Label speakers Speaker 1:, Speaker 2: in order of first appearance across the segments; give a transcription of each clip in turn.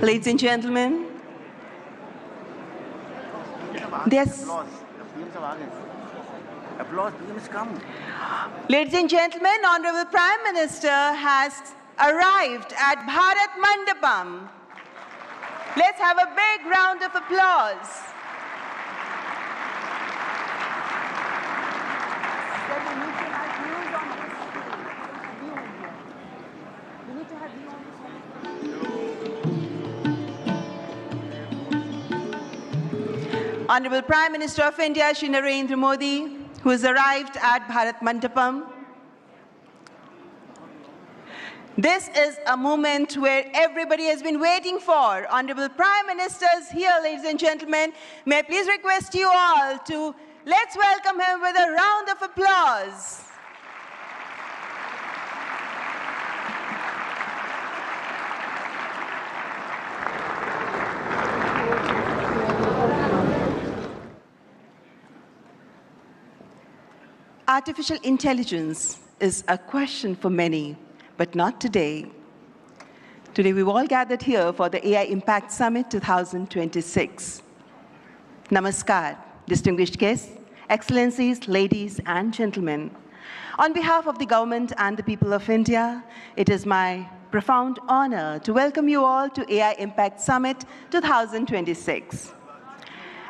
Speaker 1: Ladies and gentlemen, Ladies and gentlemen, Honorable Prime Minister has arrived at Bharat Mandapam. Let's have a big round of applause. Honorable Prime Minister of India, Shri Narendra Modi, who has arrived at Bharat Mandapam. This is a moment where everybody has been waiting for. Honorable Prime Minister is here, ladies and gentlemen. May I please request you all to let's welcome him with a round of applause. Artificial intelligence is a question for many, but not today. Today we've all gathered here for the AI Impact Summit 2026. Namaskar, distinguished guests, excellencies, ladies and gentlemen. On behalf of the government and the people of India, it is my profound honor to welcome you all to AI Impact Summit 2026.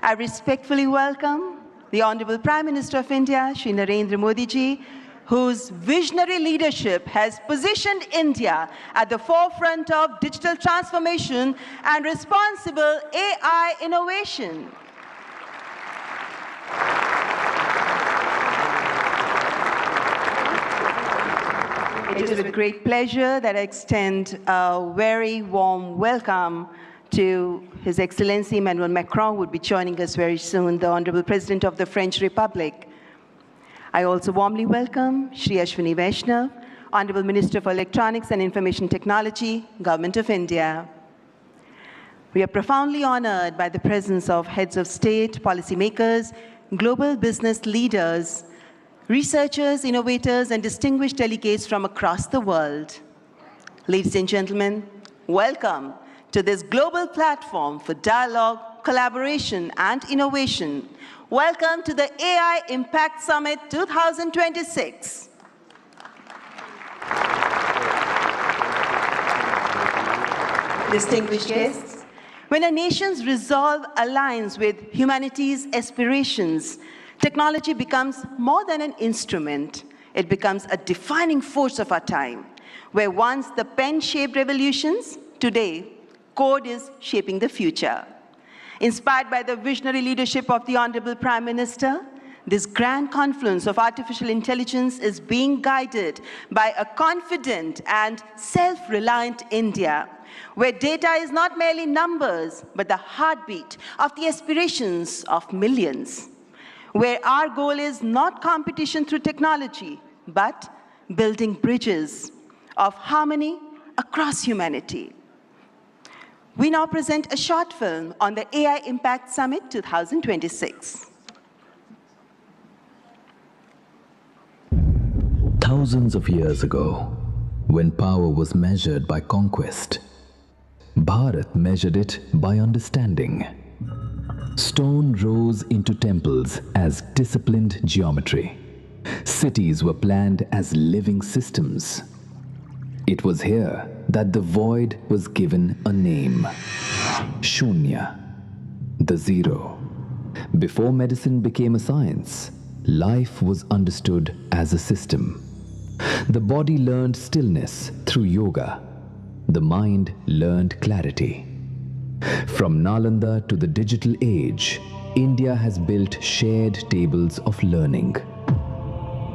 Speaker 1: I respectfully welcome the Honorable Prime Minister of India, Shri Narendra Modi ji, whose visionary leadership has positioned India at the forefront of digital transformation and responsible AI innovation. It is with great pleasure that I extend a very warm welcome to His Excellency Emmanuel Macron, who would be joining us very soon, the Honorable President of the French Republic. I also warmly welcome Shri Ashwini Vaishnav, Honorable Minister for Electronics and Information Technology, Government of India. We are profoundly honored by the presence of heads of state, policymakers, global business leaders, researchers, innovators, and distinguished delegates from across the world. Ladies and gentlemen, welcome to this global platform for dialogue, collaboration, and innovation. Welcome to the AI Impact Summit 2026. Distinguished guests, when a nation's resolve aligns with humanity's aspirations, technology becomes more than an instrument. It becomes a defining force of our time, where once the pen shaped revolutions, today, code is shaping the future. Inspired by the visionary leadership of the Honorable Prime Minister, this grand confluence of artificial intelligence is being guided by a confident and self-reliant India, where data is not merely numbers, but the heartbeat of the aspirations of millions, where our goal is not competition through technology, but building bridges of harmony across humanity. We now present a short film on the AI Impact Summit 2026.
Speaker 2: Thousands of years ago, when power was measured by conquest, Bharat measured it by understanding. Stone rose into temples as disciplined geometry. Cities were planned as living systems. It was here that the void was given a name. Shunya, the zero. Before medicine became a science, life was understood as a system. The body learned stillness through yoga. The mind learned clarity. From Nalanda to the digital age, India has built shared tables of learning.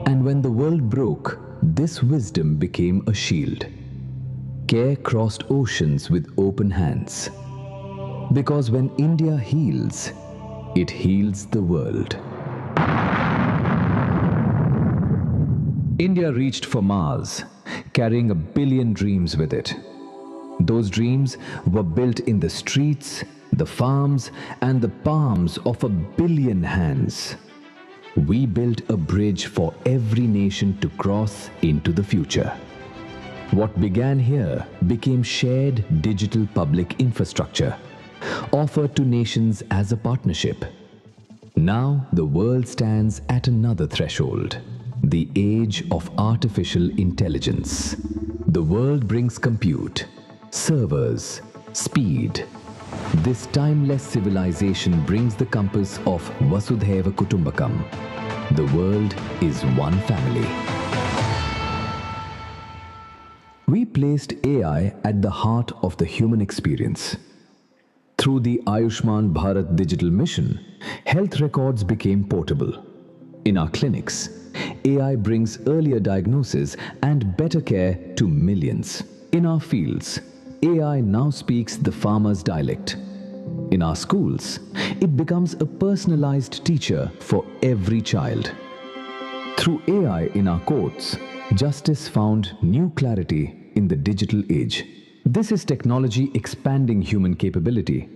Speaker 2: And when the world broke, this wisdom became a shield. Care crossed oceans with open hands. Because when India heals, it heals the world. India reached for Mars, carrying 1 billion dreams with it. Those dreams were built in the streets, the farms, and the palms of 1 billion hands. We built a bridge for every nation to cross into the future. What began here became shared digital public infrastructure, offered to nations as a partnership. Now the world stands at another threshold, the age of artificial intelligence. The world brings compute, servers, speed. This timeless civilization brings the compass of Vasudhaiva Kutumbakam. The world is one family. We placed AI at the heart of the human experience. Through the Ayushman Bharat digital mission, health records became portable. In our clinics, AI brings earlier diagnosis and better care to millions. In our fields, AI now speaks the farmer's dialect. In our schools, it becomes a personalized teacher for every child. Through AI in our courts, justice found new clarity in the digital age. This is technology expanding human capability,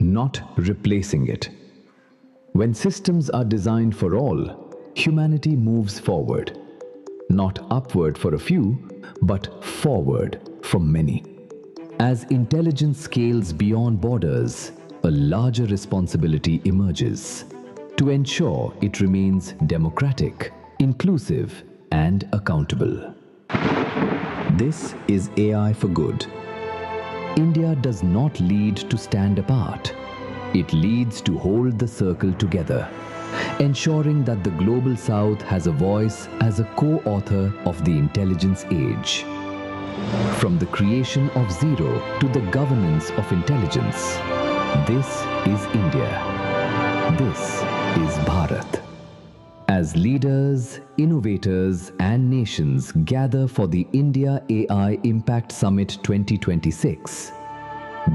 Speaker 2: not replacing it. When systems are designed for all, humanity moves forward. Not upward for a few, but forward for many. As intelligence scales beyond borders, a larger responsibility emerges to ensure it remains democratic, inclusive, and accountable. This is AI for good. India does not lead to stand apart. It leads to hold the circle together, ensuring that the Global South has a voice as a co-author of the intelligence age. From the creation of zero to the governance of intelligence, this is India. This is Bharat. As leaders, innovators, and nations gather for the India AI Impact Summit 2026,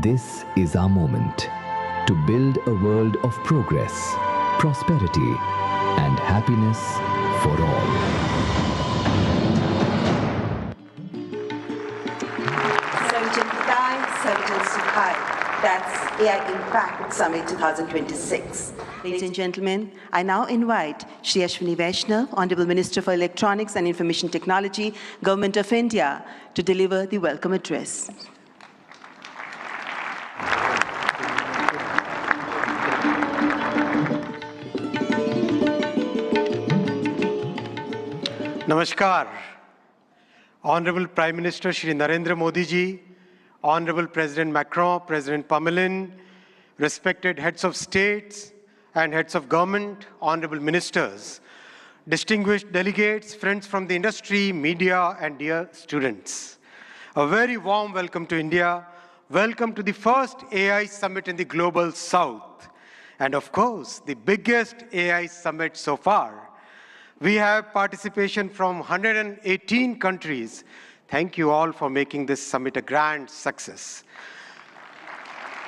Speaker 2: this is our moment to build a world of progress, prosperity, and happiness for all.
Speaker 1: Sarvajan Hitai, Sarvajan Sukhai. That's AI Impact Summit 2026. Ladies and gentlemen, I now invite Shri Ashwini Vaishnav, Honorable Minister for Electronics and Information Technology, Government of India, to deliver the welcome address.
Speaker 3: Namaskar. Honorable Prime Minister Shri Narendra Modi ji, Honorable President Macron, President Pamelin, respected heads of states and heads of government, honorable ministers, distinguished delegates, friends from the industry, media, and dear students. A very warm welcome to India. Welcome to the first AI Summit in the Global South. And of course, the biggest AI Summit so far. We have participation from 118 countries. Thank you all for making this summit a grand success.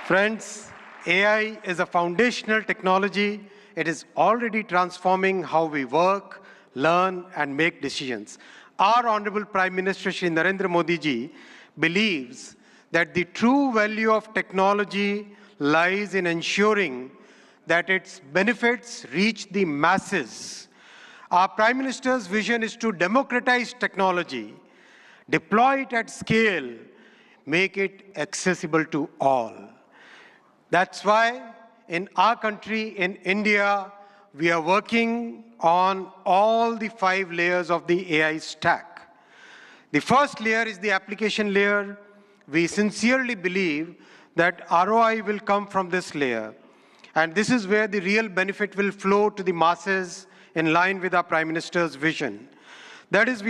Speaker 3: Friends, AI is a foundational technology. It is already transforming how we work, learn, and make decisions. Our Honorable Prime Minister Shri Narendra Modi ji believes that the true value of technology lies in ensuring that its benefits reach the masses. Our Prime Minister's vision is to democratize technology, deploy it at scale, make it accessible to all. That's why in our country, in India, we are working on all the 5 layers of the AI stack. The first layer is the application layer. We sincerely believe that ROI will come from this layer. And this is where the real benefit will flow to the masses in line with our Prime Minister's vision. That is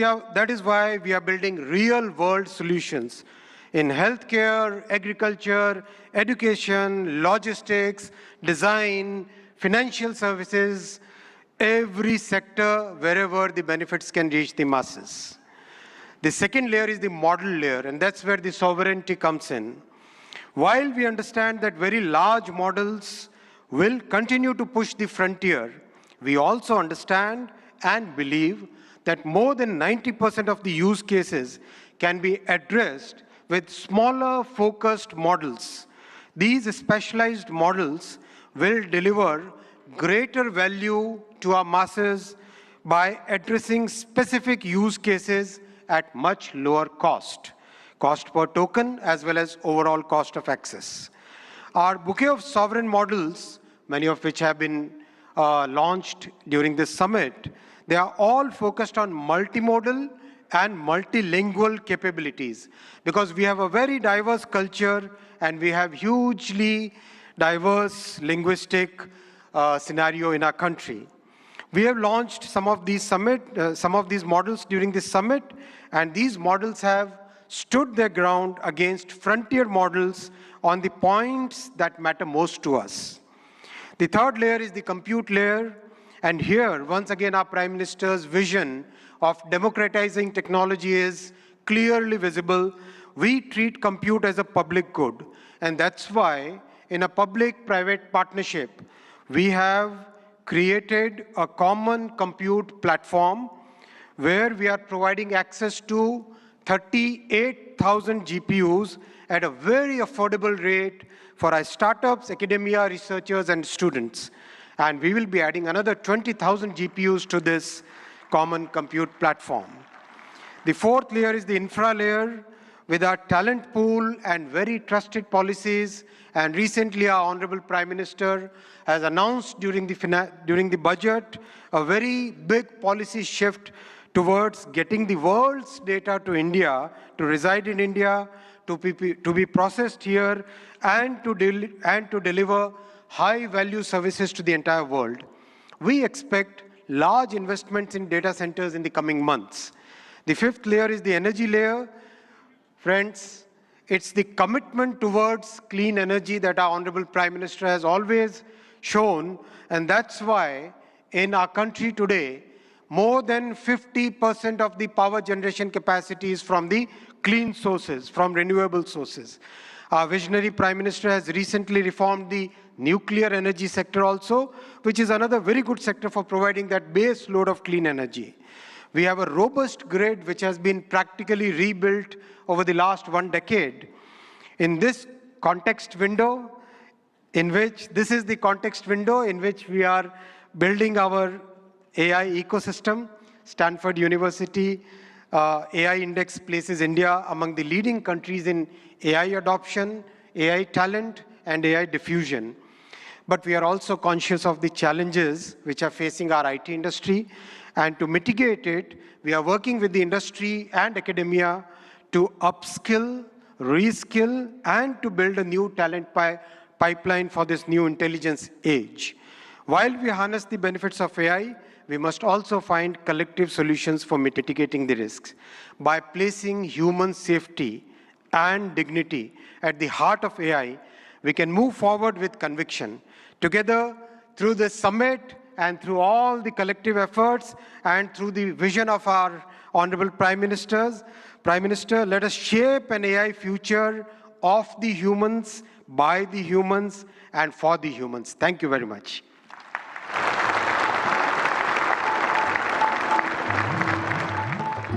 Speaker 3: why we are building real-world solutions in healthcare, agriculture, education, logistics, design, financial services, every sector wherever the benefits can reach the masses. The second layer is the model layer, and that's where the sovereignty comes in. While we understand that very large models will continue to push the frontier, we also understand and believe that more than 90% of the use cases can be addressed with smaller, focused models. These specialized models will deliver greater value to our masses by addressing specific use cases at much lower cost per token as well as overall cost of access. Our bouquet of sovereign models, many of which have been launched during this summit, they are all focused on multimodal and multilingual capabilities, because we have a very diverse culture and we have hugely diverse linguistic scenario in our country. We have launched some of these models during this summit, and these models have stood their ground against frontier models on the points that matter most to us. The third layer is the compute layer, and here, once again, our Prime Minister's vision of democratizing technology is clearly visible. We treat compute as a public good, and that's why in a public-private partnership, we have created a common compute platform where we are providing access to 38,000 GPUs at a very affordable rate for our startups, academia, researchers, and students. And we will be adding another 20,000 GPUs to this common compute platform. The fourth layer is the infra layer, with our talent pool and very trusted policies. And recently, our Honorable Prime Minister has announced during the budget a very big policy shift towards getting the world's data to India, to reside in India, to be processed here, and to deliver high-value services to the entire world. We expect large investments in data centers in the coming months. The fifth layer is the energy layer. Friends, it's the commitment towards clean energy that our Honorable Prime Minister has always shown, and that's why in our country today, more than 50% of the power generation capacity is from the clean sources, from renewable sources. Our visionary Prime Minister has recently reformed the nuclear energy sector also, which is another very good sector for providing that base load of clean energy. We have a robust grid which has been practically rebuilt over the last 1 decade. In this context window, this is the context window in which we are building our AI ecosystem. Stanford University AI Index places India among the leading countries in AI adoption, AI talent, and AI diffusion. But we are also conscious of the challenges which are facing our IT industry. And to mitigate it, we are working with the industry and academia to upskill, reskill, and to build a new talent pipeline for this new intelligence age. While we harness the benefits of AI, we must also find collective solutions for mitigating the risks. By placing human safety and dignity at the heart of AI, we can move forward with conviction. Together, through this summit and through all the collective efforts and through the vision of our Honorable Prime Minister, let us shape an AI future of the humans, by the humans, and for the humans. Thank you very much.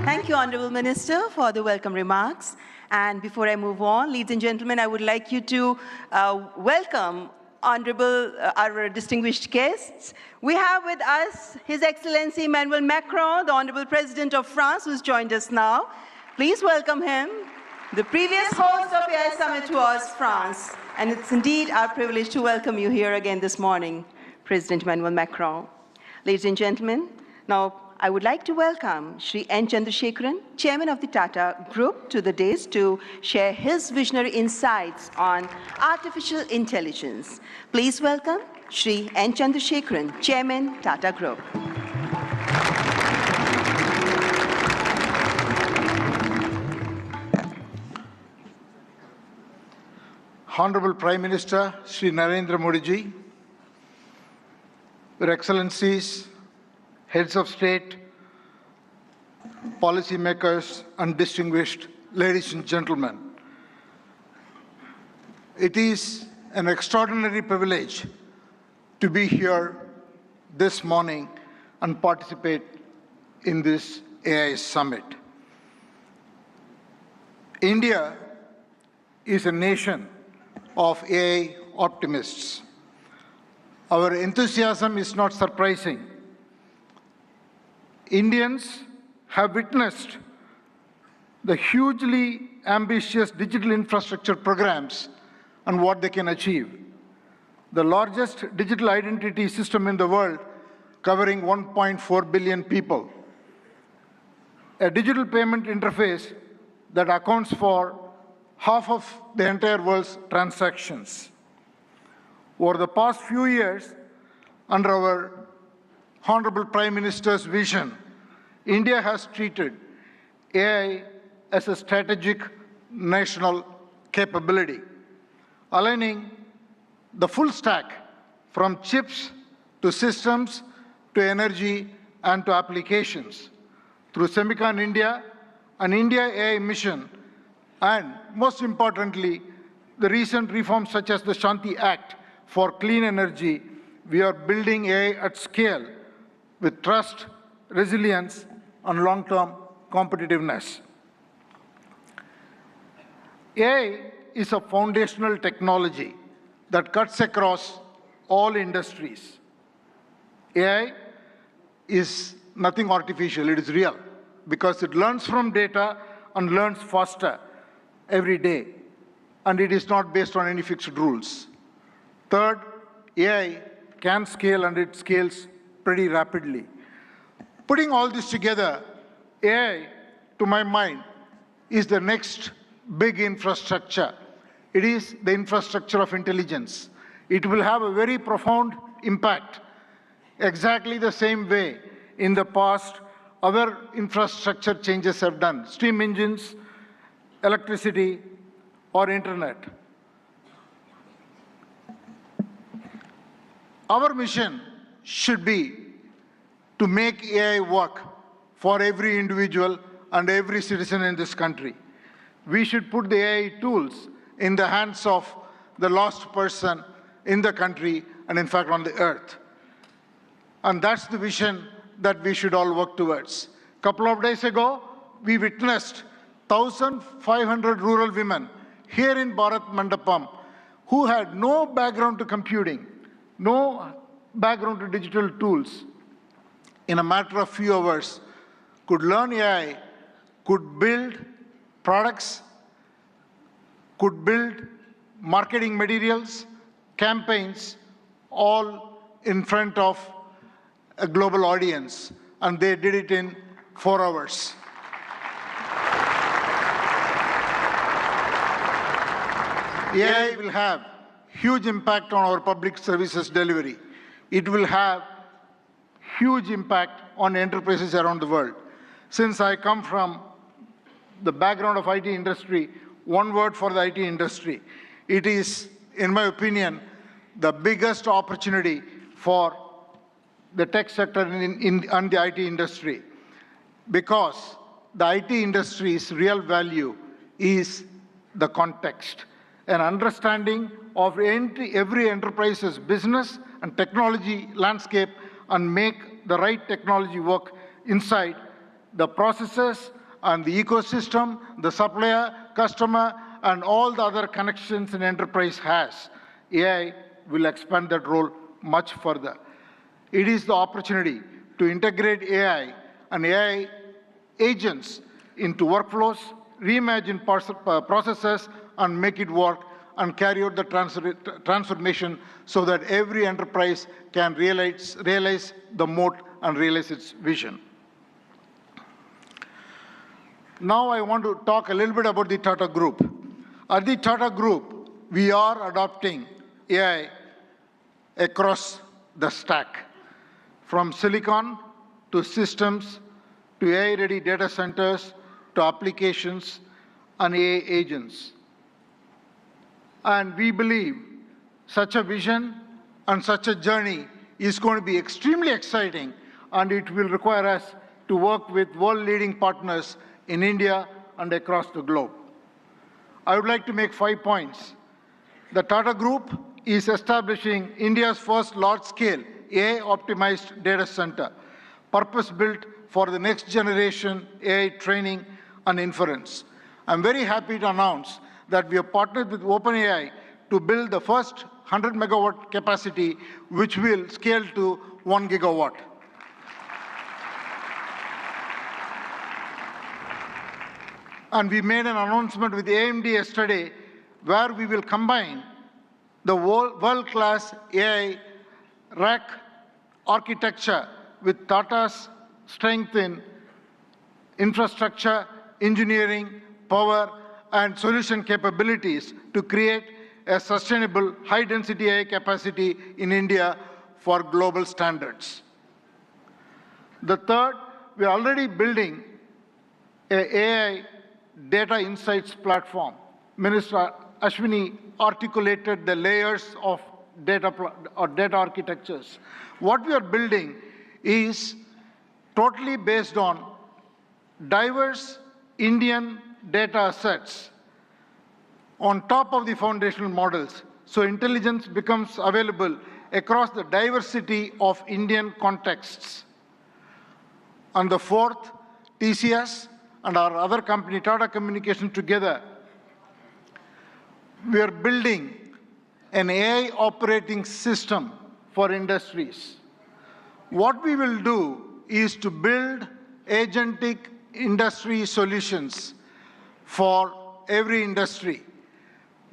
Speaker 1: Thank you, Honorable Minister, for the welcome remarks. And before I move on, ladies and gentlemen, I would like you to welcome our distinguished guests. We have with us His Excellency Emmanuel Macron, the Honorable President of France, who's joined us now. Please welcome him. The previous host of AI Summit was France, and it's indeed our privilege to welcome you here again this morning, President Emmanuel Macron. Ladies and gentlemen, now I would like to welcome Shri N. Chandrasekaran, Chairman of the Tata Group, to the dais to share his visionary insights on artificial intelligence. Please welcome Shri N. Chandrasekaran, Chairman, Tata Group.
Speaker 4: Honorable Prime Minister Shri Narendra Modi ji, Your Excellencies, Heads of State, policymakers, and distinguished ladies and gentlemen. It is an extraordinary privilege to be here this morning and participate in this AI Summit. India is a nation of AI optimists. Our enthusiasm is not surprising. Indians have witnessed the hugely ambitious digital infrastructure programs and what they can achieve. The largest digital identity system in the world, covering 1.4 billion people. A digital payment interface that accounts for half of the entire world's transactions. Over the past few years, under our Honorable Prime Minister's vision, India has treated AI as a strategic national capability, aligning the full stack from chips to systems to energy and to applications through Semicon India, an India AI mission, and most importantly, the recent reforms such as the Shanti Act for clean energy. We are building AI at scale with trust, resilience, and long-term competitiveness. AI is a foundational technology that cuts across all industries. AI is nothing artificial, it is real, because it learns from data and learns faster every day, and it is not based on any fixed rules. Third, AI can scale, and it scales pretty rapidly. Putting all this together, AI, to my mind, is the next big infrastructure. It is the infrastructure of intelligence. It will have a very profound impact, exactly the same way in the past other infrastructure changes have done, steam engines, electricity, or internet. Our mission should be to make AI work for every individual and every citizen in this country. We should put the AI tools in the hands of the last person in the country and in fact on the earth. And that's the vision that we should all work towards. A couple of days ago, we witnessed 1,500 rural women here in Bharat Mandapam who had no background to computing, no background to digital tools. In a matter of few hours, could learn AI, could build products, could build marketing materials, campaigns, all in front of a global audience, and they did it in 4 hours. AI will have huge impact on our public services delivery. It will have huge impact on enterprises around the world. Since I come from the background of IT industry, one word for the IT industry. It is, in my opinion, the biggest opportunity for the tech sector and the IT industry, because the IT industry's real value is the context, an understanding of every enterprise's business and technology landscape, and make the right technology work inside the processes and the ecosystem, the supplier, customer, and all the other connections an enterprise has. AI will expand that role much further. It is the opportunity to integrate AI and AI agents into workflows, reimagine processes, and make it work, and carry out the transformation so that every enterprise can realize the moat and realize its vision. Now I want to talk a little bit about the Tata Group. At the Tata Group, we are adopting AI across the stack, from silicon to systems to AI-ready data centers to applications and AI agents. And we believe such a vision and such a journey is going to be extremely exciting, and it will require us to work with world-leading partners in India and across the globe. I would like to make 5 points. The Tata Group is establishing India's first large-scale AI-optimized data center, purpose-built for the next generation AI training and inference. I'm very happy to announce that we have partnered with OpenAI to build the first 100 megawatt capacity, which will scale to 1 gigawatt. And we made an announcement with AMD yesterday where we will combine the world-class AI rack architecture with Tata's strength in infrastructure, engineering, power, and solution capabilities to create a sustainable high-density AI capacity in India for global standards. The third, we are already building an AI data insights platform. Minister Ashwini articulated the layers of data architectures. What we are building is totally based on diverse Indian data sets on top of the foundational models. So intelligence becomes available across the diversity of Indian contexts. And the fourth, TCS and our other company, Tata Communications, together, we are building an AI operating system for industries. What we will do is to build agentic industry solutions for every industry.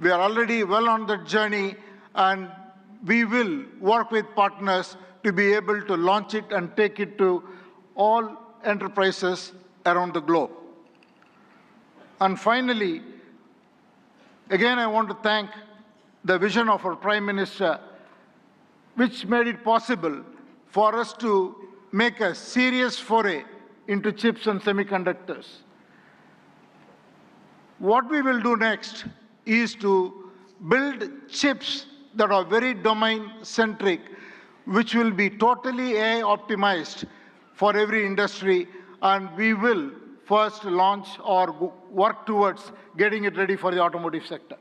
Speaker 4: We are already well on the journey, and we will work with partners to be able to launch it and take it to all enterprises around the globe. And finally, again, I want to thank the vision of our Prime Minister, which made it possible for us to make a serious foray into chips and semiconductors. What we will do next is to build chips that are very domain-centric, which will be totally AI optimized for every industry, and we will first launch or work towards getting it ready for the automotive sector.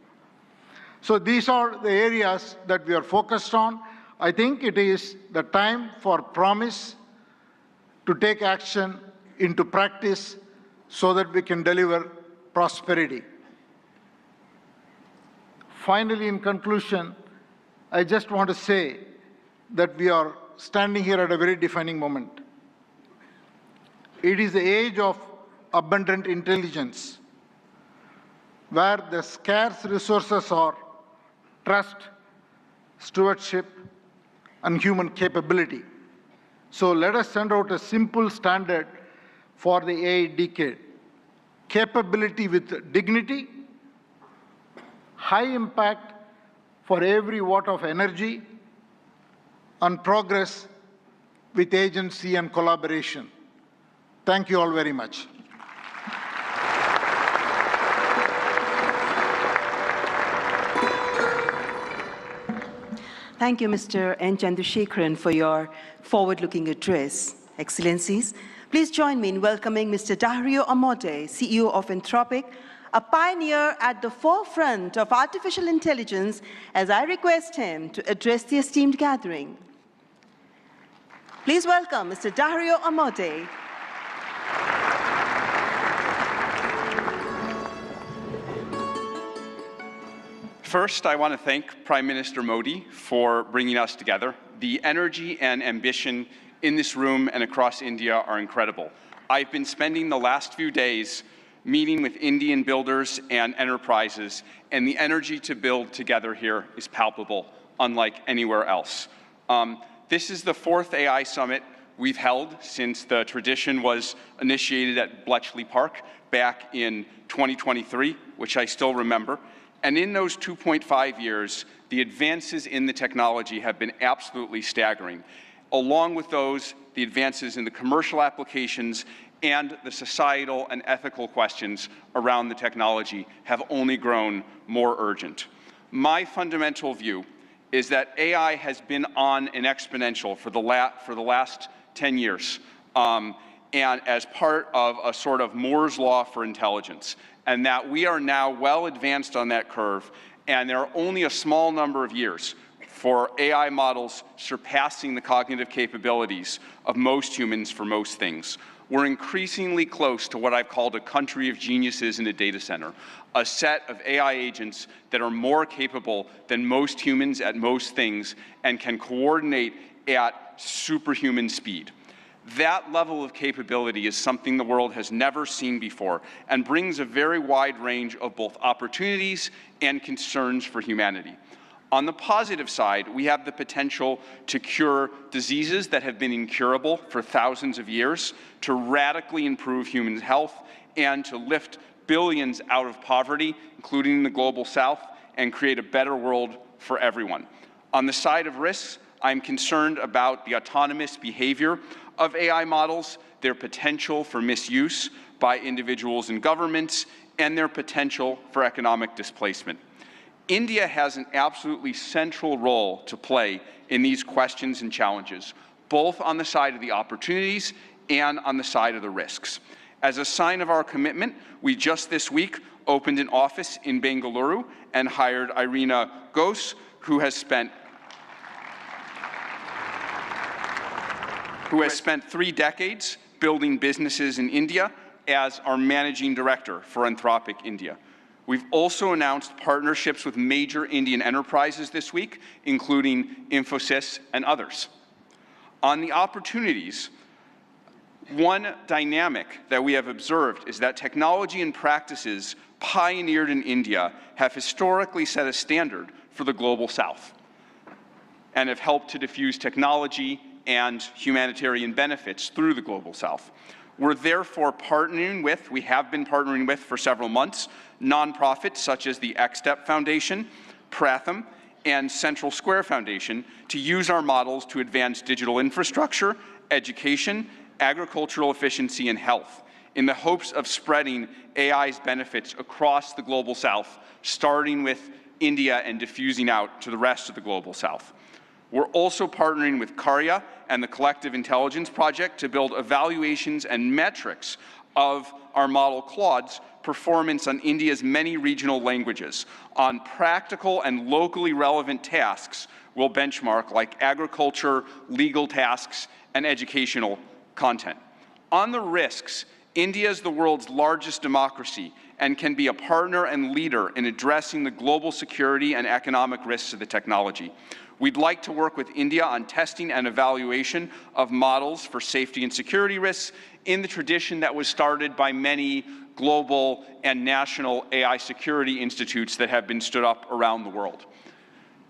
Speaker 4: So these are the areas that we are focused on. I think it is the time for promise to take action into practice so that we can deliver prosperity. Finally, in conclusion, I just want to say that we are standing here at a very defining moment. It is the age of abundant intelligence, where the scarce resources are trust, stewardship, and human capability. So let us send out a simple standard for the AI decade. Capability with dignity, high impact for every watt of energy, and progress with agency and collaboration. Thank you all very much.
Speaker 1: Thank you, Mr. N. Chandrasekharan, for your forward-looking address. Excellencies, please join me in welcoming Mr. Dario Amodei, CEO of Anthropic, a pioneer at the forefront of artificial intelligence, as I request him to address the esteemed gathering. Please welcome Mr. Dario Amodei.
Speaker 5: First, I want to thank Prime Minister Modi for bringing us together. The energy and ambition in this room and across India are incredible. I've been spending the last few days meeting with Indian builders and enterprises, and the energy to build together here is palpable, unlike anywhere else. This is the 4th AI summit we've held since the tradition was initiated at Bletchley Park back in 2023, which I still remember. And in those 2.5 years, the advances in the technology have been absolutely staggering. Along with those, the advances in the commercial applications and the societal and ethical questions around the technology have only grown more urgent. My fundamental view is that AI has been on an exponential for the last 10 years, and as part of a sort of Moore's law for intelligence, and that we are now well advanced on that curve, and there are only a small number of years for AI models surpassing the cognitive capabilities of most humans for most things. We're increasingly close to what I've called a country of geniuses in a data center, a set of AI agents that are more capable than most humans at most things and can coordinate at superhuman speed. That level of capability is something the world has never seen before and brings a very wide range of both opportunities and concerns for humanity. On the positive side, we have the potential to cure diseases that have been incurable for thousands of years, to radically improve human health, and to lift billions out of poverty, including the global south, and create a better world for everyone. On the side of risks, I'm concerned about the autonomous behavior of AI models, their potential for misuse by individuals and governments, and their potential for economic displacement. India has an absolutely central role to play in these questions and challenges, both on the side of the opportunities and on the side of the risks. As a sign of our commitment, we just this week opened an office in Bengaluru and hired Irina Ghosh, who has spent 3 decades building businesses in India as our managing director for Anthropic India. We've also announced partnerships with major Indian enterprises this week, including Infosys and others. On the opportunities, one dynamic that we have observed is that technology and practices pioneered in India have historically set a standard for the global south and have helped to diffuse technology and humanitarian benefits through the global south. We're therefore we have been partnering with for several months, nonprofits such as the XSTEP Foundation, Pratham, and Central Square Foundation to use our models to advance digital infrastructure, education, agricultural efficiency, and health, in the hopes of spreading AI's benefits across the global south, starting with India and diffusing out to the rest of the global south. We're also partnering with Karya and the Collective Intelligence Project to build evaluations and metrics of our model Claude's performance on India's many regional languages. On practical and locally relevant tasks, we'll benchmark like agriculture, legal tasks, and educational content. On the risks, India is the world's largest democracy and can be a partner and leader in addressing the global security and economic risks of the technology. We'd like to work with India on testing and evaluation of models for safety and security risks in the tradition that was started by many global and national AI security institutes that have been stood up around the world.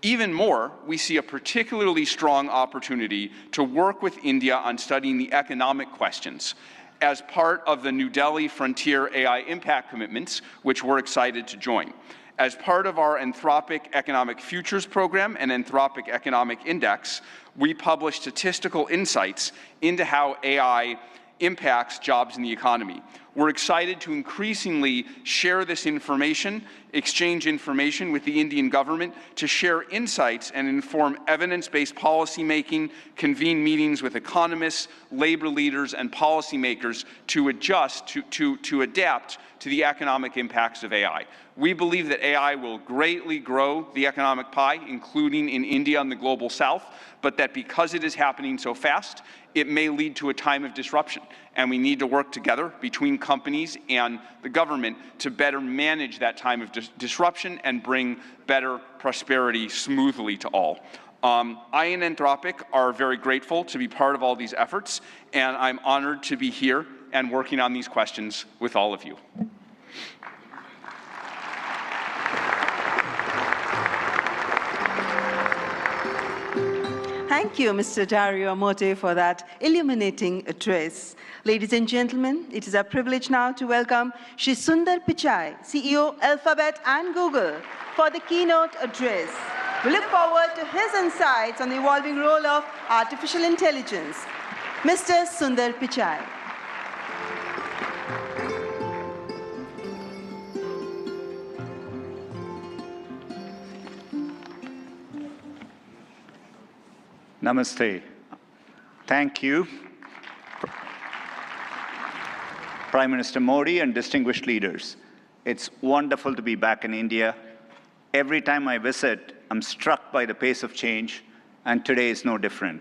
Speaker 5: Even more, we see a particularly strong opportunity to work with India on studying the economic questions as part of the New Delhi Frontier AI Impact Commitments, which we're excited to join. As part of our Anthropic Economic Futures Program and Anthropic Economic Index, we publish statistical insights into how AI impacts jobs in the economy. We're excited to increasingly share this information, exchange information with the Indian government to share insights and inform evidence-based policymaking, convene meetings with economists, labor leaders, and policymakers to adjust, to adapt to the economic impacts of AI. We believe that AI will greatly grow the economic pie, including in India and the global south, but that because it is happening so fast, it may lead to a time of disruption. And we need to work together between companies and the government to better manage that time of disruption and bring better prosperity smoothly to all. I and Anthropic are very grateful to be part of all these efforts, and I'm honored to be here and working on these questions with all of you.
Speaker 1: Thank you, Mr. Dario Amodei, for that illuminating address. Ladies and gentlemen, it is our privilege now to welcome Shri Sundar Pichai, CEO, Alphabet and Google, for the keynote address. We look forward to his insights on the evolving role of artificial intelligence. Mr. Sundar Pichai.
Speaker 6: Namaste. Thank you, Prime Minister Modi and distinguished leaders. It's wonderful to be back in India. Every time I visit, I'm struck by the pace of change, and today is no different.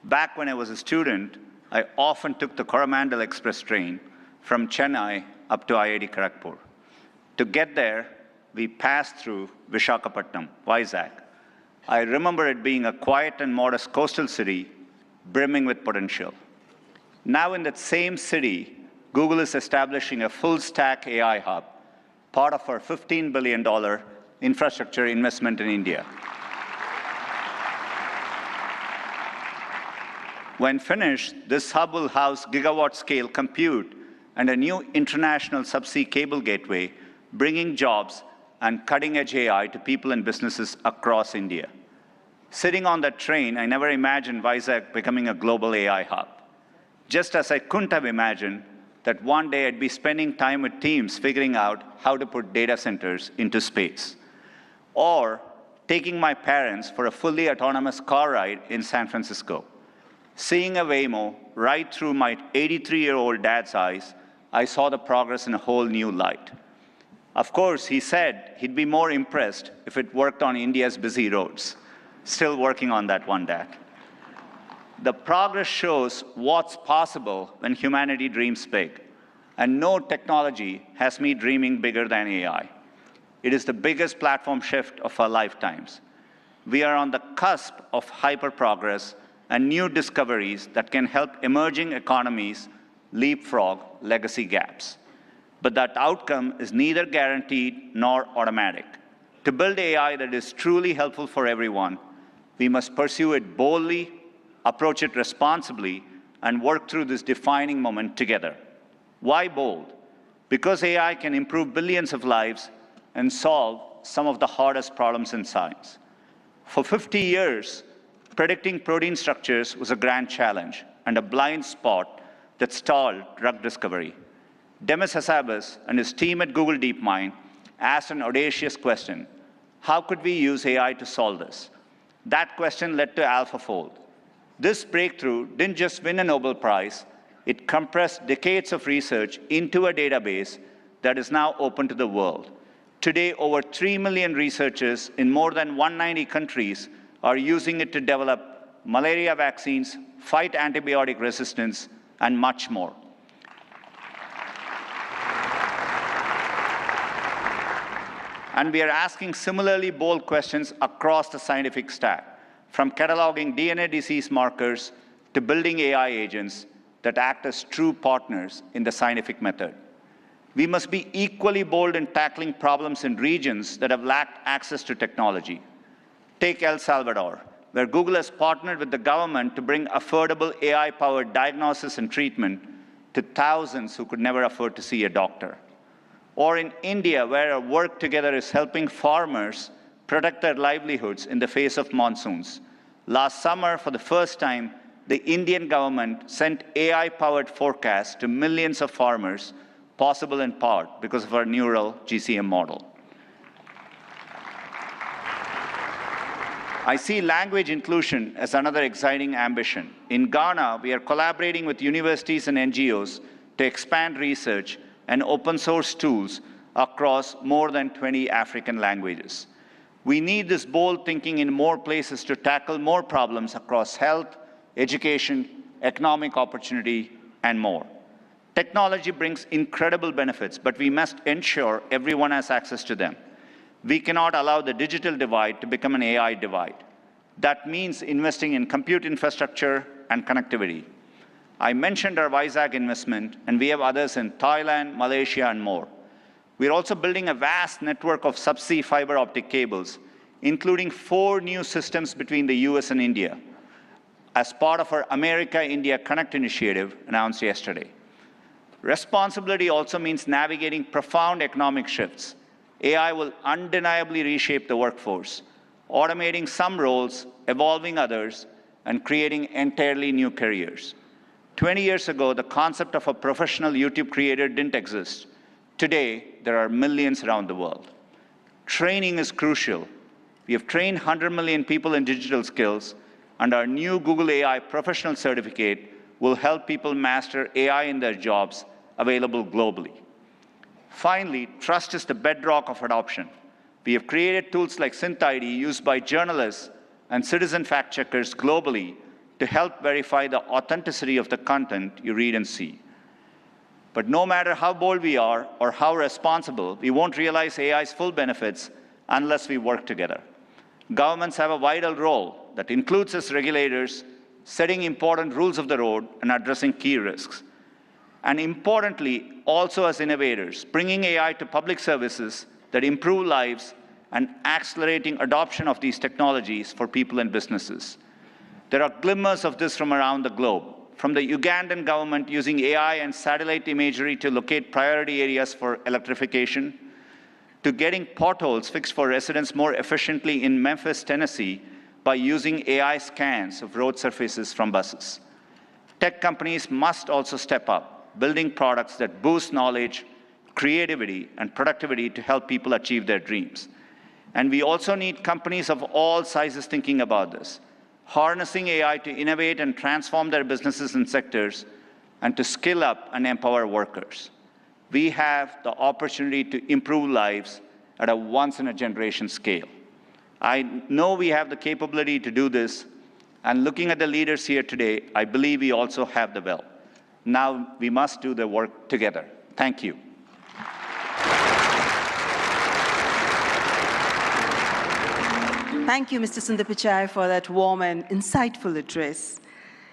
Speaker 6: Back when I was a student, I often took the Coromandel Express train from Chennai up to IIT Kharagpur. To get there, we passed through Visakhapatnam, Vizag. I remember it being a quiet and modest coastal city brimming with potential. Now in that same city, Google is establishing a full-stack AI hub, part of our $15 billion infrastructure investment in India. When finished, this hub will house gigawatt-scale compute and a new international subsea cable gateway, bringing jobs and cutting-edge AI to people and businesses across India. Sitting on that train, I never imagined Vizag becoming a global AI hub. Just as I couldn't have imagined that one day I'd be spending time with teams figuring out how to put data centers into space. Or taking my parents for a fully autonomous car ride in San Francisco. Seeing a Waymo right through my 83-year-old dad's eyes, I saw the progress in a whole new light. Of course, he said he'd be more impressed if it worked on India's busy roads. Still working on that one, Dad. The progress shows what's possible when humanity dreams big. And no technology has me dreaming bigger than AI. It is the biggest platform shift of our lifetimes. We are on the cusp of hyper-progress and new discoveries that can help emerging economies leapfrog legacy gaps. But that outcome is neither guaranteed nor automatic. To build AI that is truly helpful for everyone, we must pursue it boldly, approach it responsibly, and work through this defining moment together. Why bold? Because AI can improve billions of lives and solve some of the hardest problems in science. For 50 years, predicting protein structures was a grand challenge and a blind spot that stalled drug discovery. Demis Hassabis and his team at Google DeepMind asked an audacious question: how could we use AI to solve this? That question led to AlphaFold. This breakthrough didn't just win a Nobel Prize, it compressed decades of research into a database that is now open to the world. Today, over 3 million researchers in more than 190 countries are using it to develop malaria vaccines, fight antibiotic resistance, and much more. And we are asking similarly bold questions across the scientific stack, from cataloging DNA disease markers to building AI agents that act as true partners in the scientific method. We must be equally bold in tackling problems in regions that have lacked access to technology. Take El Salvador, where Google has partnered with the government to bring affordable AI-powered diagnosis and treatment to thousands who could never afford to see a doctor. Or in India, where our work together is helping farmers protect their livelihoods in the face of monsoons. Last summer, for the first time, the Indian government sent AI-powered forecasts to millions of farmers, possible in part because of our neural GCM model. I see language inclusion as another exciting ambition. In Ghana, we are collaborating with universities and NGOs to expand research and open source tools across more than 20 African languages. We need this bold thinking in more places to tackle more problems across health, education, economic opportunity, and more. Technology brings incredible benefits, but we must ensure everyone has access to them. We cannot allow the digital divide to become an AI divide. That means investing in compute infrastructure and connectivity. I mentioned our Vizag investment, and we have others in Thailand, Malaysia, and more. We're also building a vast network of subsea fiber optic cables, including 4 new systems between the US and India, as part of our America-India Connect initiative announced yesterday. Responsibility also means navigating profound economic shifts. AI will undeniably reshape the workforce, automating some roles, evolving others, and creating entirely new careers. 20 years ago, the concept of a professional YouTube creator didn't exist. Today, there are millions around the world. Training is crucial. We have trained 100 million people in digital skills, and our new Google AI Professional Certificate will help people master AI in their jobs, available globally. Finally, trust is the bedrock of adoption. We have created tools like SynthID used by journalists and citizen fact-checkers globally to help verify the authenticity of the content you read and see. But no matter how bold we are or how responsible, we won't realize AI's full benefits unless we work together. Governments have a vital role that includes us regulators, setting important rules of the road, and addressing key risks. And importantly, also as innovators, bringing AI to public services that improve lives and accelerating adoption of these technologies for people and businesses. There are glimmers of this from around the globe, from the Ugandan government using AI and satellite imagery to locate priority areas for electrification, to getting potholes fixed for residents more efficiently in Memphis, Tennessee, by using AI scans of road surfaces from buses. Tech companies must also step up, building products that boost knowledge, creativity, and productivity to help people achieve their dreams. And we also need companies of all sizes thinking about this, harnessing AI to innovate and transform their businesses and sectors, and to skill up and empower workers. We have the opportunity to improve lives at a once-in-a-generation scale. I know we have the capability to do this, and looking at the leaders here today, I believe we also have the will. Now we must do the work together. Thank you.
Speaker 1: Thank you, Mr. Sundar Pichai, for that warm and insightful address.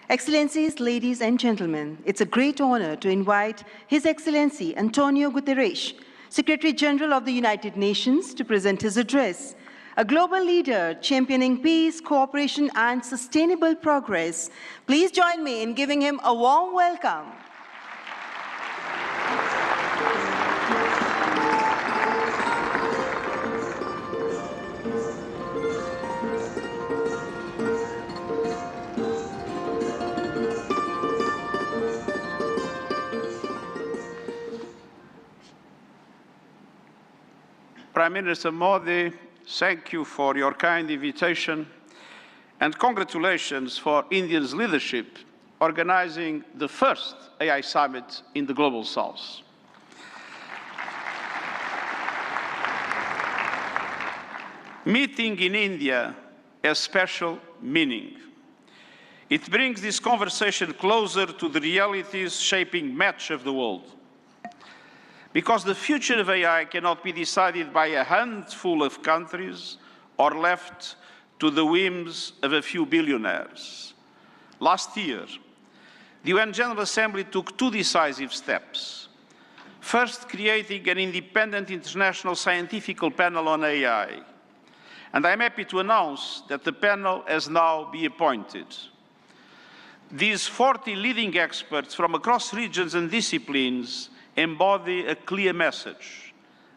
Speaker 1: Excellencies, ladies and gentlemen, it's a great honor to invite His Excellency Antonio Guterres, Secretary General of the United Nations, to present his address. A global leader championing peace, cooperation, and sustainable progress. Please join me in giving him a warm welcome.
Speaker 7: Prime Minister Modi, thank you for your kind invitation, and congratulations for India's leadership organizing the first AI summit in the Global South. Meeting in India has special meaning. It brings this conversation closer to the realities shaping much of the world. Because the future of AI cannot be decided by a handful of countries or left to the whims of a few billionaires. Last year, the UN General Assembly took two decisive steps. First, creating an independent international scientific panel on AI. And I'm happy to announce that the panel has now been appointed. These 40 leading experts from across regions and disciplines embody a clear message.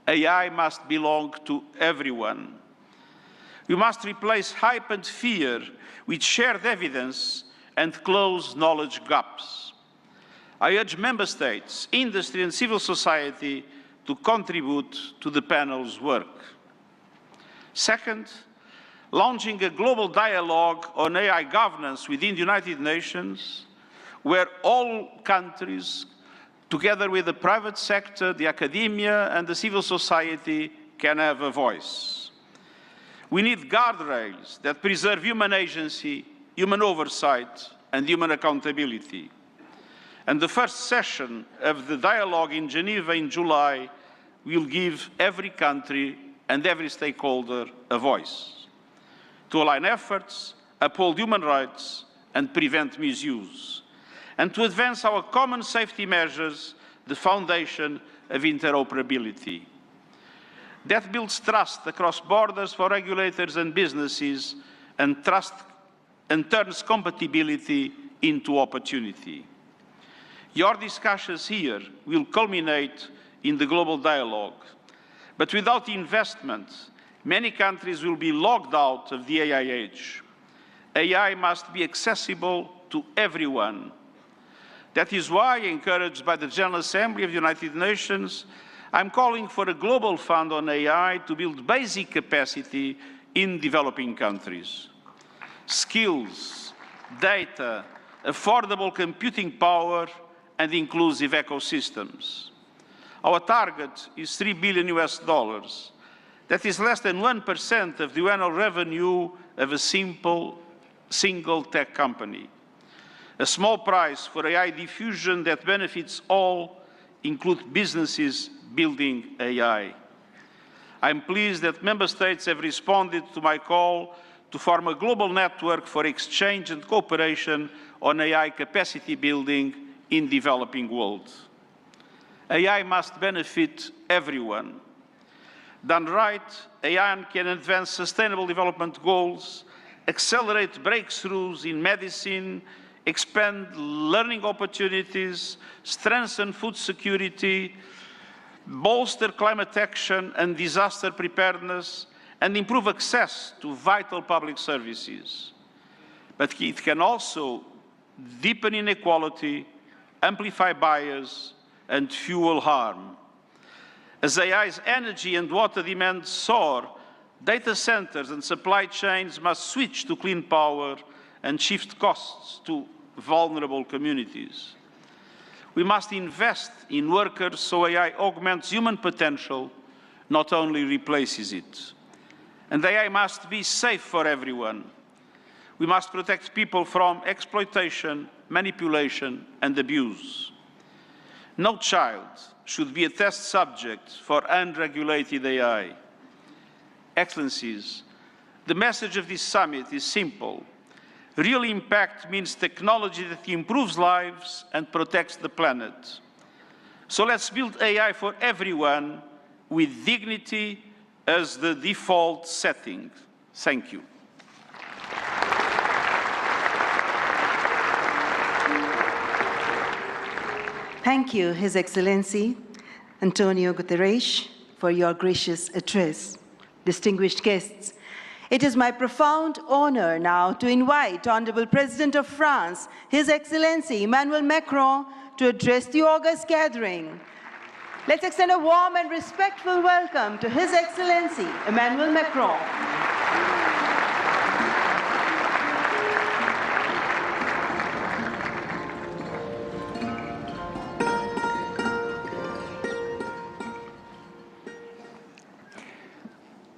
Speaker 7: AI must belong to everyone. We must replace hype and fear with shared evidence and close knowledge gaps. I urge member states, industry and civil society to contribute to the panel's work. Second, launching a global dialogue on AI governance within the United Nations, where all countries, together with the private sector, the academia, and the civil society, can have a voice. We need guardrails that preserve human agency, human oversight, and human accountability. And the first session of the dialogue in Geneva in July will give every country and every stakeholder a voice to align efforts, uphold human rights, and prevent misuse, and to advance our common safety measures, the foundation of interoperability. That builds trust across borders for regulators and businesses, and turns compatibility into opportunity. Your discussions here will culminate in the global dialogue. But without investment, many countries will be locked out of the AI age. AI must be accessible to everyone. That is why, encouraged by the General Assembly of the United Nations, I'm calling for a global fund on AI to build basic capacity in developing countries. Skills, data, affordable computing power, and inclusive ecosystems. Our target is $3 billion. That is less than 1% of the annual revenue of a single tech company. A small price for AI diffusion that benefits all, include businesses building AI. I'm pleased that member states have responded to my call to form a global network for exchange and cooperation on AI capacity building in developing world. AI must benefit everyone. Done right, AI can advance sustainable development goals, accelerate breakthroughs in medicine, expand learning opportunities, strengthen food security, bolster climate action and disaster preparedness, and improve access to vital public services. But it can also deepen inequality, amplify bias, and fuel harm. As AI's energy and water demands soar, data centers and supply chains must switch to clean power and shift costs to vulnerable communities. We must invest in workers so AI augments human potential, not only replaces it. And AI must be safe for everyone. We must protect people from exploitation, manipulation, and abuse. No child should be a test subject for unregulated AI. Excellencies, the message of this summit is simple. Real impact means technology that improves lives and protects the planet. So let's build AI for everyone with dignity as the default setting. Thank you.
Speaker 1: Thank you, His Excellency Antonio Guterres, for your gracious address. Distinguished guests, it is my profound honor now to invite Honorable President of France, His Excellency Emmanuel Macron, to address the august gathering. Let's extend a warm and respectful welcome to His Excellency Emmanuel Macron.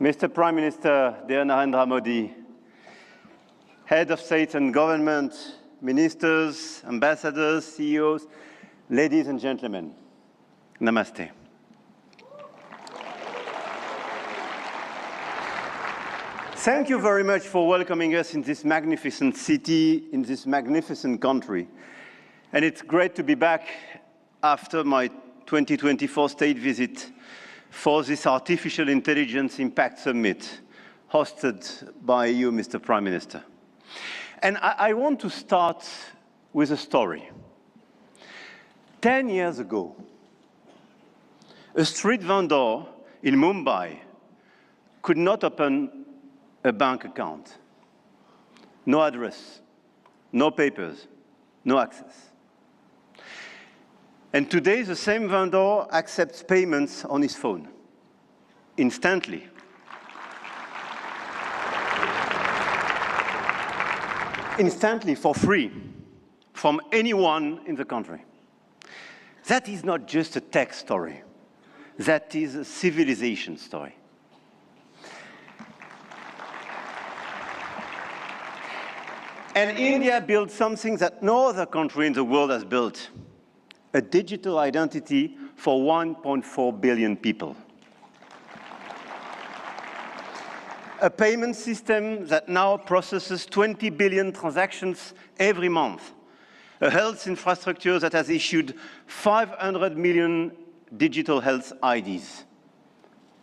Speaker 8: Mr. Prime Minister, dear Narendra Modi, Head of State and Government, Ministers, Ambassadors, CEOs, ladies and gentlemen, Namaste. Thank you very much for welcoming us in this magnificent city, in this magnificent country. And it's great to be back after my 2024 state visit for this Artificial Intelligence Impact Summit hosted by you, Mr. Prime Minister. And I want to start with a story. 10 years ago, a street vendor in Mumbai could not open a bank account. No address, no papers, no access. And today, the same vendor accepts payments on his phone, instantly. Instantly, for free, from anyone in the country. That is not just a tech story. That is a civilization story. And India built something that no other country in the world has built. A digital identity for 1.4 billion people. A payment system that now processes 20 billion transactions every month. A health infrastructure that has issued 500 million digital health IDs.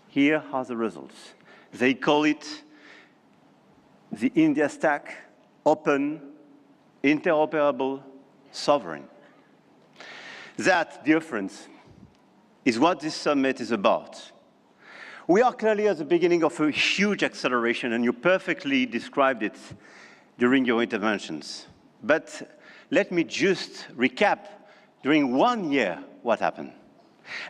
Speaker 8: Here are the results. They call it the India Stack, open, interoperable, sovereign. That, dear friends, is what this summit is about. We are clearly at the beginning of a huge acceleration, and you perfectly described it during your interventions. But let me just recap during 1 year what happened.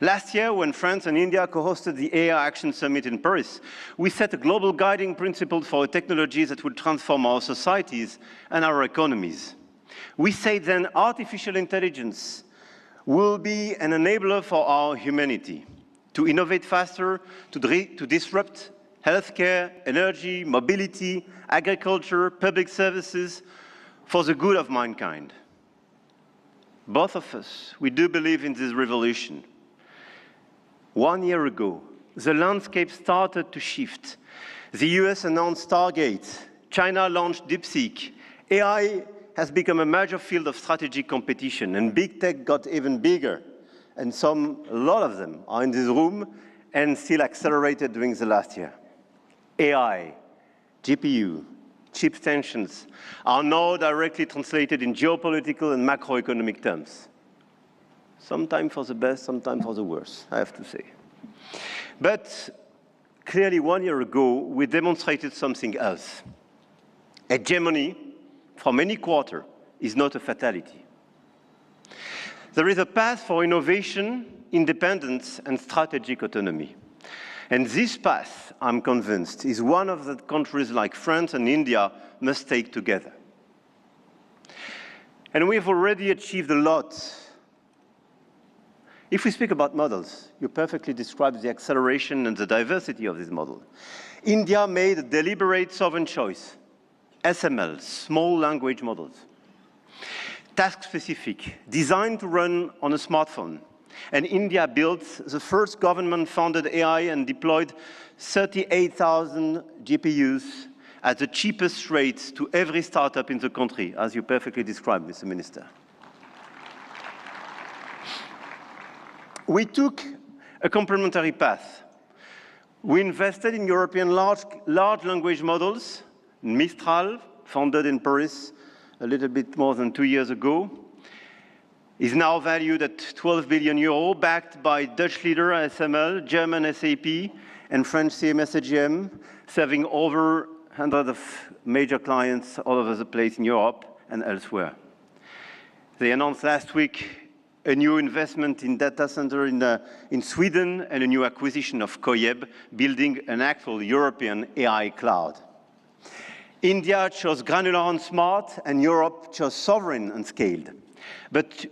Speaker 8: Last year, when France and India co-hosted the AI Action Summit in Paris, we set a global guiding principle for technologies that would transform our societies and our economies. We said then artificial intelligence will be an enabler for our humanity, to innovate faster, to disrupt healthcare, energy, mobility, agriculture, public services, for the good of mankind. Both of us, we do believe in this revolution. 1 year ago, the landscape started to shift. The US announced Stargate China launched DeepSeek. AI has become a major field of strategic competition, and big tech got even bigger. And a lot of them are in this room and still accelerated during the last year. AI, GPU, chip tensions are now directly translated in geopolitical and macroeconomic terms. Sometimes for the best, sometimes for the worst, I have to say. But clearly 1 year ago, we demonstrated something else. Hegemony from any quarter is not a fatality. There is a path for innovation, independence, and strategic autonomy. And this path, I'm convinced, is one of the countries like France and India must take together. And we've already achieved a lot. If we speak about models, you perfectly described the acceleration and the diversity of this model. India made a deliberate sovereign choice. SML, small language models. Task-specific, designed to run on a smartphone. And India built the first government-funded AI and deployed 38,000 GPUs at the cheapest rates to every startup in the country, as you perfectly described, Mr. Minister. We took a complementary path. We invested in European large language models, Mistral, founded in Paris a little bit more than 2 years ago, is now valued at 12 billion euro, backed by Dutch leader ASML, German SAP, and French CMS AGM, serving over 100 of major clients all over the place in Europe and elsewhere. They announced last week a new investment in data center in Sweden and a new acquisition of Coyeb, building an actual European AI cloud. India chose granular and smart, and Europe chose sovereign and scaled. But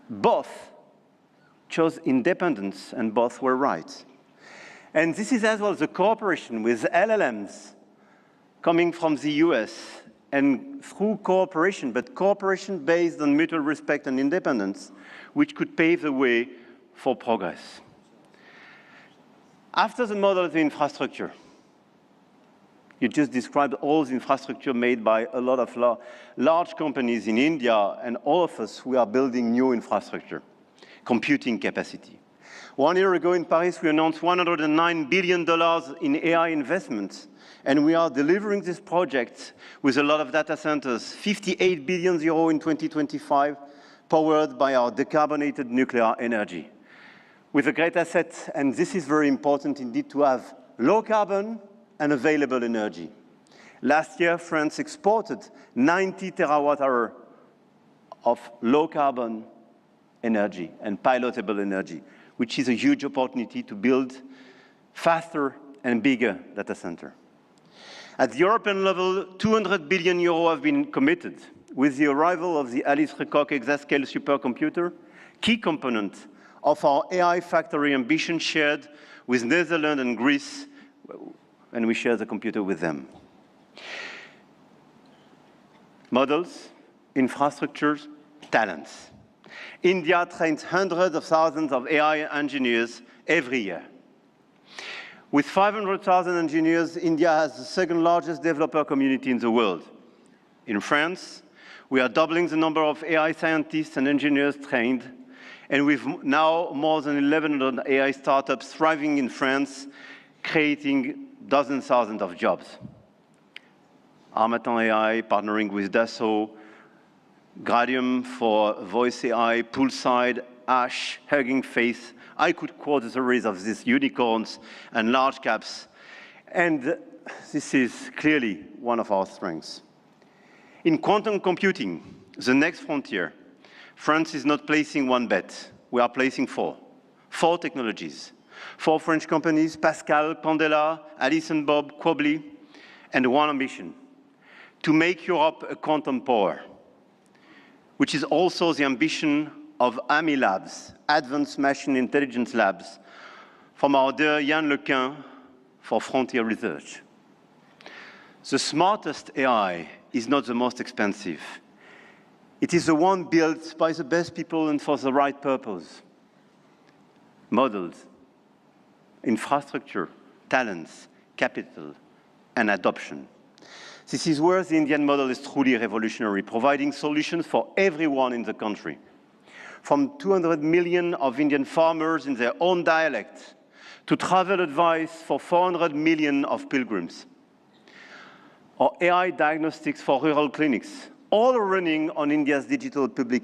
Speaker 8: both chose independence, and both were right. And this is as well the cooperation with LLMs coming from the US, and through cooperation, but cooperation based on mutual respect and independence, which could pave the way for progress. After the model of the infrastructure, you just described all the infrastructure made by a lot of large companies in India, and all of us, we are building new infrastructure, computing capacity. 1 year ago in Paris, we announced $109 billion in AI investments, and we are delivering this project with a lot of data centers, 58 billion euro in 2025, powered by our decarbonated nuclear energy. With a great asset, and this is very important indeed, to have low carbon and available energy. Last year, France exported 90 terawatt-hours of low-carbon energy and pilotable energy, which is a huge opportunity to build faster and bigger data center. At the European level, 200 billion euro have been committed with the arrival of the Alice Lecoq exascale supercomputer, key component of our AI factory ambition shared with Netherlands and Greece, and we share the computer with them. Models, infrastructures, talents. India trains hundreds of thousands of AI engineers every year. With 500,000 engineers, India has the second largest developer community in the world. In France, we are doubling the number of AI scientists and engineers trained, and we've now more than 1,100 AI startups thriving in France, creating dozens of thousands of jobs. Harmattan AI partnering with Dassault, Gradium for voice AI, Poolside, Ash, Hugging Face. I could quote a series of these unicorns and large caps, and this is clearly one of our strengths. In quantum computing, the next frontier, France is not placing one bet. We are placing four technologies. 4 French companies, Pascal, Pandela, Alice and Bob, Quobly, and one ambition, to make Europe a quantum power, which is also the ambition of AMI Labs, Advanced Machine Intelligence Labs, from our dear Yann Lequin for Frontier Research. The smartest AI is not the most expensive. It is the one built by the best people and for the right purpose. Models, infrastructure, talents, capital, and adoption. This is where the Indian model is truly revolutionary, providing solutions for everyone in the country. From 200 million of Indian farmers in their own dialect, to travel advice for 400 million of pilgrims, or AI diagnostics for rural clinics, all running on India's digital public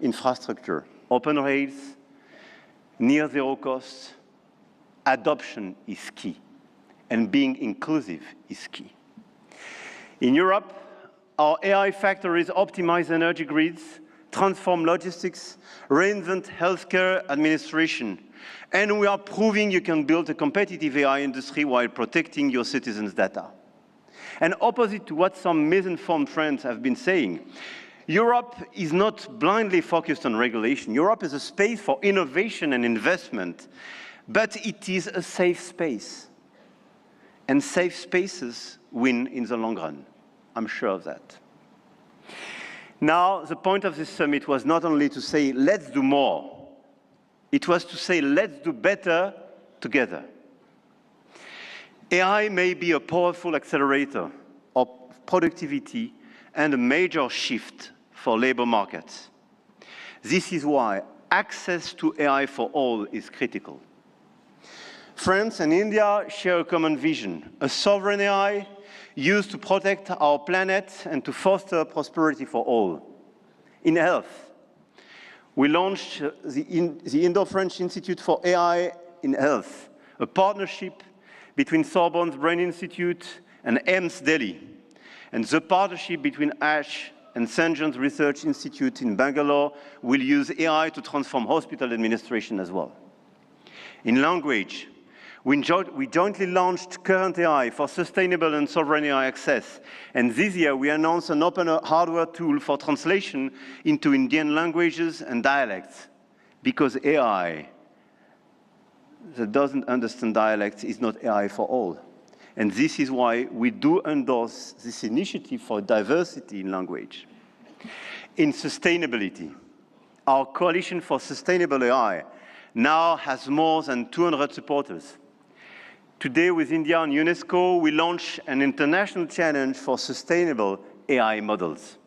Speaker 8: infrastructure. Open rails, near zero cost, adoption is key, and being inclusive is key. In Europe, our AI factories optimize energy grids, transform logistics, reinvent healthcare administration, and we are proving you can build a competitive AI industry while protecting your citizens' data. And opposite to what some misinformed friends have been saying, Europe is not blindly focused on regulation. Europe is a space for innovation and investment, but it is a safe space. And safe spaces win in the long run. I'm sure of that. Now, the point of this summit was not only to say, let's do more. It was to say, let's do better together. AI may be a powerful accelerator of productivity and a major shift for labor markets. This is why access to AI for all is critical. France and India share a common vision, a sovereign AI used to protect our planet and to foster prosperity for all. In health, we launched the Indo-French Institute for AI in Health, a partnership between Sorbonne's Brain Institute and AIIMS Delhi, and the partnership between ASH and St. John's Research Institute in Bangalore will use AI to transform hospital administration as well. In language, we jointly launched Current AI for sustainable and sovereign AI access. And this year, we announced an open hardware tool for translation into Indian languages and dialects. Because AI that doesn't understand dialects is not AI for all. And this is why we do endorse this initiative for diversity in language. In sustainability, our Coalition for Sustainable AI now has more than 200 supporters. Today, with India and UNESCO, we launch an international challenge for sustainable AI models.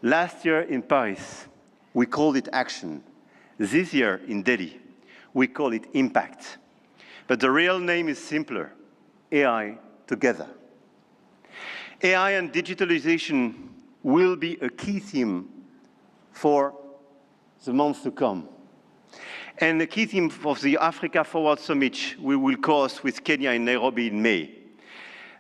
Speaker 8: Last year in Paris, we called it action. This year in Delhi, we call it impact. But the real name is simpler, AI together. AI and digitalization will be a key theme for the months to come. And the key theme of the Africa Forward Summit we will host with Kenya in Nairobi in May.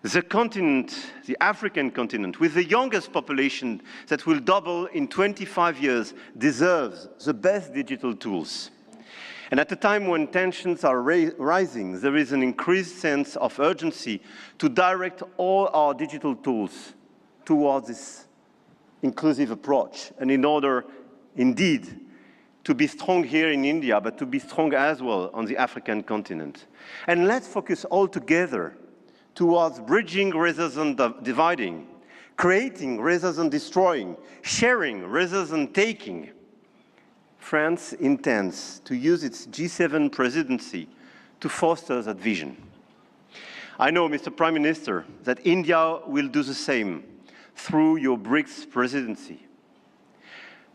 Speaker 8: The continent, the African continent, with the youngest population that will double in 25 years, deserves the best digital tools. And at a time when tensions are rising, there is an increased sense of urgency to direct all our digital tools towards this inclusive approach. And in order, indeed, to be strong here in India, but to be strong as well on the African continent. And let's focus all together towards bridging rather than dividing, creating rather than destroying, sharing rather than taking. France intends to use its G7 presidency to foster that vision. I know, Mr. Prime Minister, that India will do the same through your BRICS presidency.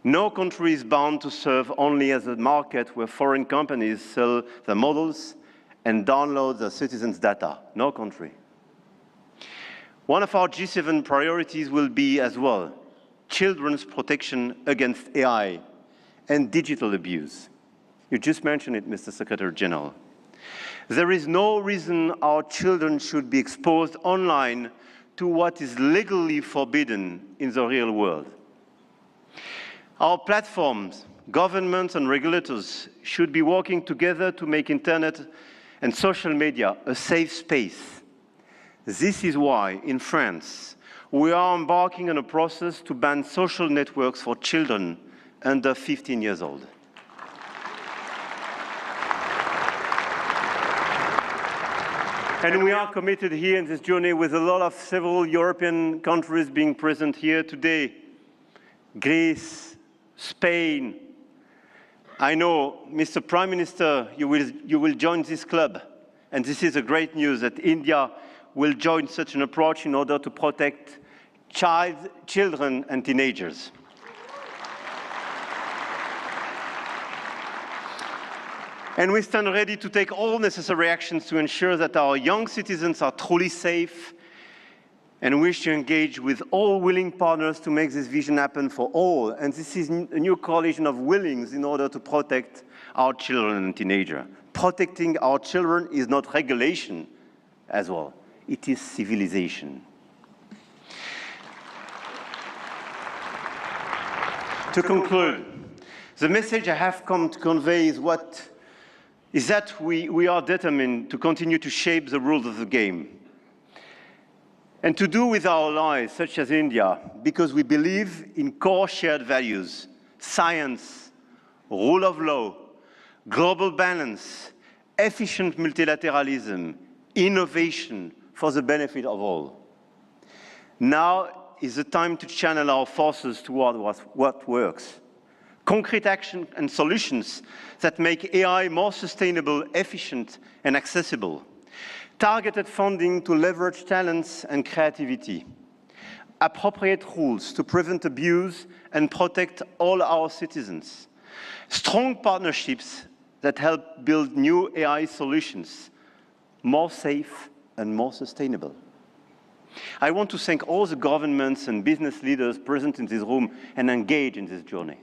Speaker 8: No country is bound to serve only as a market where foreign companies sell their models and download their citizens' data. No country. One of our G7 priorities will be as well children's protection against AI and digital abuse. You just mentioned it, Mr. Secretary General. There is no reason our children should be exposed online to what is legally forbidden in the real world. Our platforms, governments and regulators should be working together to make internet and social media a safe space. This is why, in France, we are embarking on a process to ban social networks for children under 15 years old. And we are committed here in this journey with a lot of several European countries being present here today. Greece, Spain. I know, Mr. Prime Minister, you will join this club. And this is a great news that India will join such an approach in order to protect children and teenagers. And we stand ready to take all necessary actions to ensure that our young citizens are truly safe, and wish to engage with all willing partners to make this vision happen for all. And this is a new coalition of willings in order to protect our children and teenagers. Protecting our children is not regulation as well. It is civilization. To conclude, the message I have come to convey is that we are determined to continue to shape the rules of the game. And to do with our allies, such as India, because we believe in core shared values: science, rule of law, global balance, efficient multilateralism, innovation for the benefit of all. Now is the time to channel our forces toward what works. Concrete action and solutions that make AI more sustainable, efficient, and accessible. Targeted funding to leverage talents and creativity. Appropriate rules to prevent abuse and protect all our citizens. Strong partnerships that help build new AI solutions, more safe and more sustainable. I want to thank all the governments and business leaders present in this room and engaged in this journey.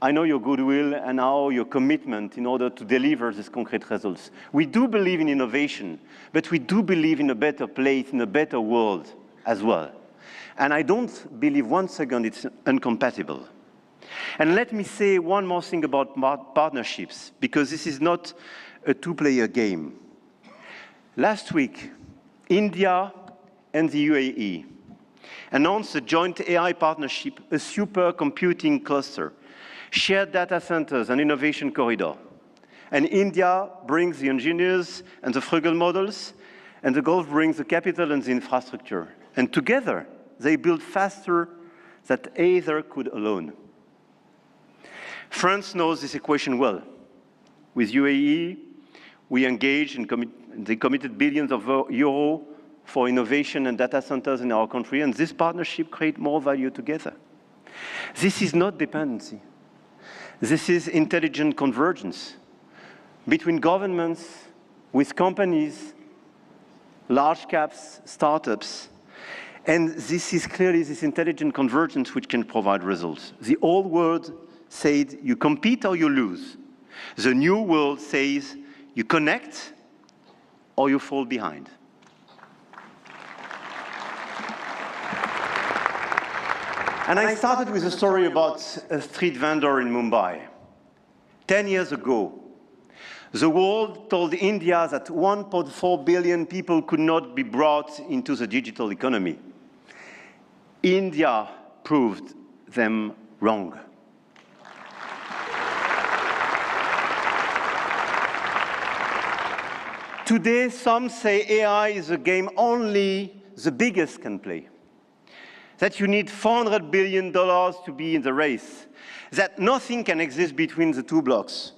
Speaker 8: I know your goodwill and now your commitment in order to deliver these concrete results. We do believe in innovation, but we do believe in a better place, in a better world as well. And I don't believe one second it's incompatible. And let me say one more thing about partnerships, because this is not a two-player game. Last week, India and the UAE announced a joint AI partnership, a supercomputing cluster, shared data centers and innovation corridor. And India brings the engineers and the frugal models, and the Gulf brings the capital and the infrastructure. And together, they build faster than either could alone. France knows this equation well. With UAE, we engaged and they committed billions of euros for innovation and data centers in our country, and this partnership creates more value together. This is not dependency. This is intelligent convergence between governments, with companies, large caps, startups. And this is clearly this intelligent convergence which can provide results. The old world said you compete or you lose. The new world says you connect or you fall behind. And I started with a story about a street vendor in Mumbai. 10 years ago, the world told India that 1.4 billion people could not be brought into the digital economy. India proved them wrong. Today, some say AI is a game only the biggest can play. That you need $400 billion to be in the race, that nothing can exist between the two blocks,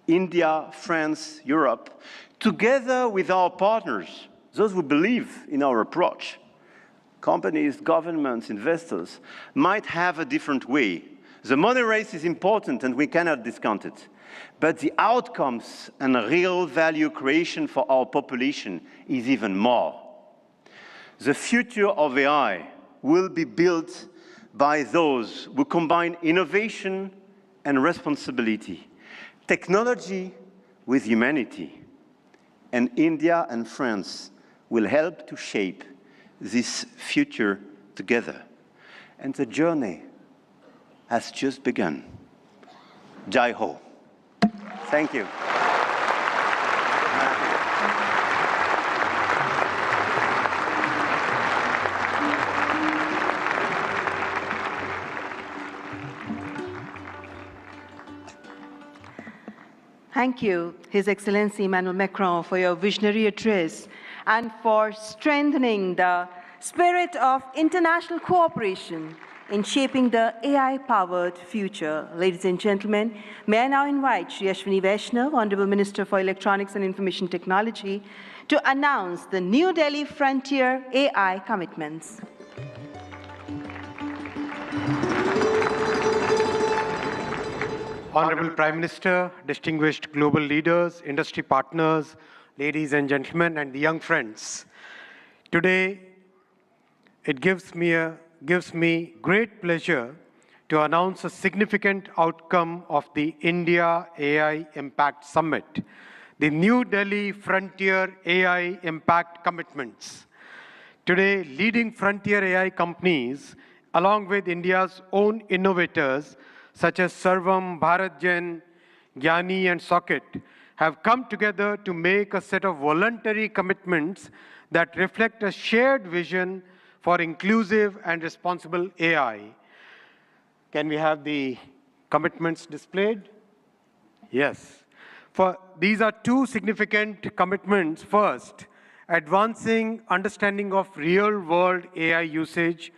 Speaker 8: India, France, Europe, together with our partners, those who believe in our approach. Companies, governments, investors might have a different way. The money race is important and we cannot discount it. But the outcomes and real value creation for our population is even more. The future of AI will be built by those who combine innovation and responsibility, technology with humanity. And India and France will help to shape this future together. And the journey has just begun. Jai Ho. Thank you.
Speaker 1: Thank you, His Excellency Emmanuel Macron, for your visionary address and for strengthening the spirit of international cooperation in shaping the AI-powered future. Ladies and gentlemen, may I now invite Shri Ashwini Vaishnav, Honorable Minister for Electronics and Information Technology, to announce the New Delhi Frontier AI commitments.
Speaker 3: Honorable Prime Minister, distinguished global leaders, industry partners, ladies and gentlemen, and the young friends. Today, it gives me great pleasure to announce a significant outcome of the India AI Impact Summit, the New Delhi Frontier AI Impact Commitments. Today, leading frontier AI companies, along with India's own innovators, such as Sarvam, BharatGen, Gyani, and Socket, have come together to make a set of voluntary commitments that reflect a shared vision for inclusive and responsible AI. Can we have the commitments displayed? Yes. These are two significant commitments. First, advancing understanding of real-world AI usage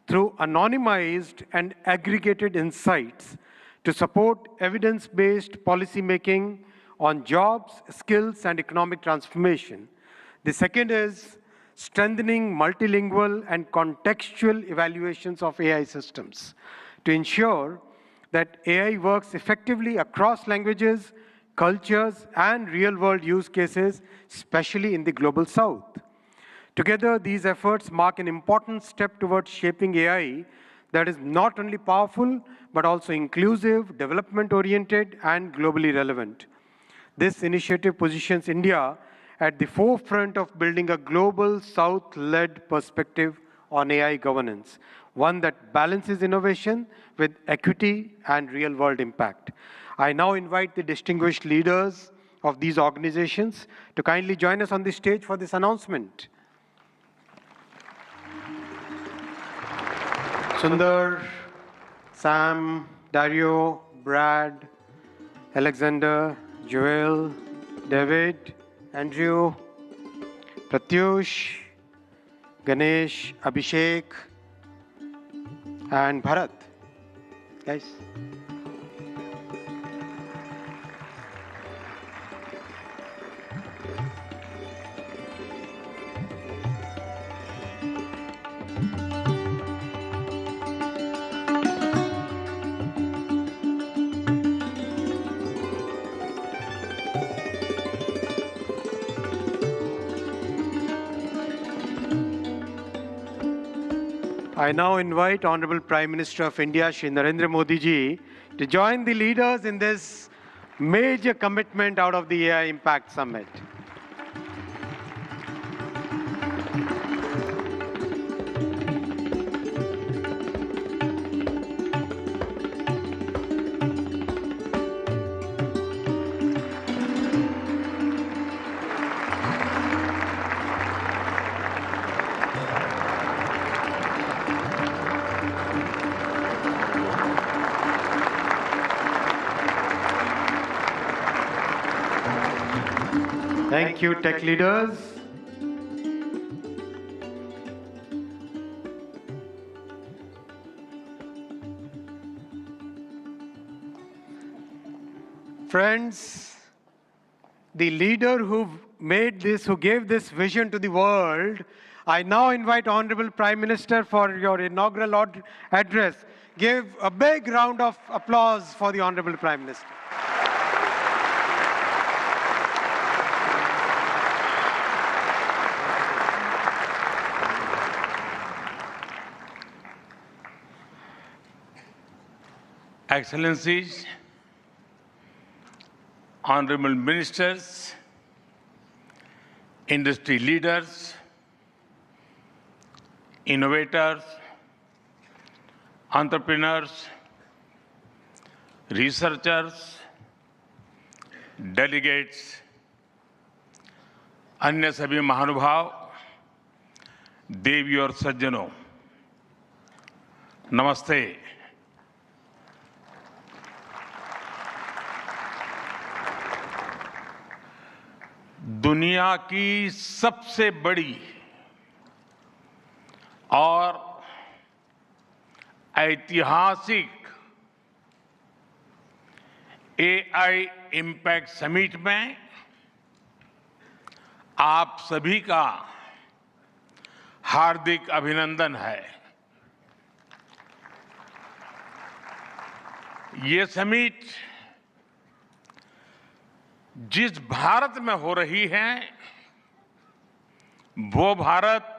Speaker 3: through anonymized and aggregated insights to support evidence-based policymaking on jobs, skills, and economic transformation. The second is strengthening multilingual and contextual evaluations of AI systems to ensure that AI works effectively across languages, cultures, and real-world use cases, especially in the Global South. Together, these efforts mark an important step towards shaping AI that is not only powerful, but also inclusive, development-oriented, and globally relevant. This initiative positions India at the forefront of building a global South-led perspective on AI governance, one that balances innovation with equity and real-world impact. I now invite the distinguished leaders of these organizations to kindly join us on the stage for this announcement. Sundar, Sam, Dario, Brad, Alexander, Joel, David, Andrew, Pratyush, Ganesh, Abhishek, and Bharat. Guys. I now invite Honorable Prime Minister of India, Shri Narendra Modi ji, to join the leaders in this major commitment out of the AI Impact Summit. Thank you, tech leaders. Friends, the leader who gave this vision to the world, I now invite Honorable Prime Minister for your inaugural address. Give a big round of applause for the Honorable Prime Minister.
Speaker 9: Excellencies, honorable ministers, industry leaders, innovators, entrepreneurs, researchers, delegates, अन्य सभी महानुभाव, देवी और सज्जनों, नमस्ते। दुनिया की सबसे बड़ी और ऐतिहासिक एआई इम्पैक्ट समिट में आप सभी का हार्दिक अभिनंदन है। ये समिट जिस भारत में हो रही है वो भारत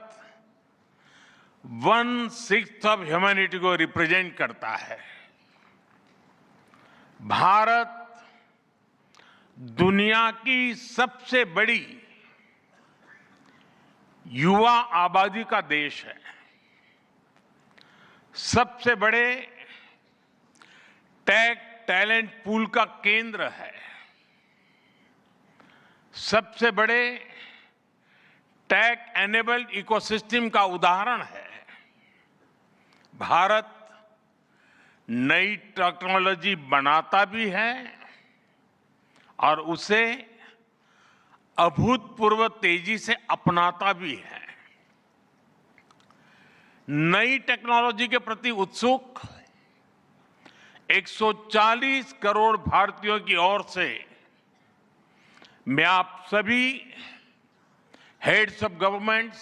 Speaker 9: 1/6 ऑफ ह्यूमैनिटी को रिप्रेजेंट करता है। भारत दुनिया की सबसे बड़ी युवा आबादी का देश है, सबसे बड़े टेक टैलेंट पूल का केंद्र है, सबसे बड़े टेक एनेबल्ड इकोसिस्टम का उदाहरण है। भारत नई टेक्नोलॉजी बनाता भी है और उसे अभूतपूर्व तेजी से अपनाता भी है। नई टेक्नोलॉजी के प्रति उत्सुक 140 करोड़ भारतीयों की ओर से मैं आप सभी heads of governments,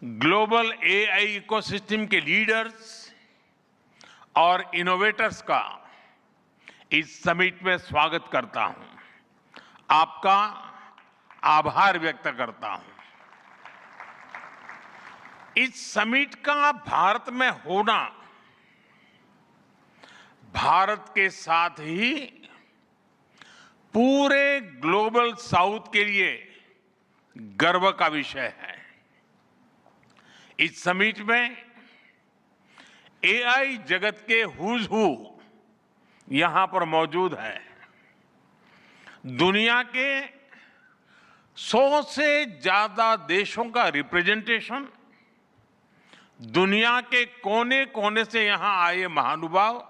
Speaker 9: global AI ecosystem के लीडर्स और इनोवेटर्स का इस समिट में स्वागत करता हूं, आपका आभार व्यक्त करता हूं। इस समिट का भारत में होना भारत के साथ ही पूरे ग्लोबल साउथ के लिए गर्व का विषय है। इस समिट में एआई जगत के हुज हू यहां पर मौजूद है। दुनिया के 100 से ज्यादा देशों का रिप्रेजेंटेशन, दुनिया के कोने कोने से यहां आए महानुभाव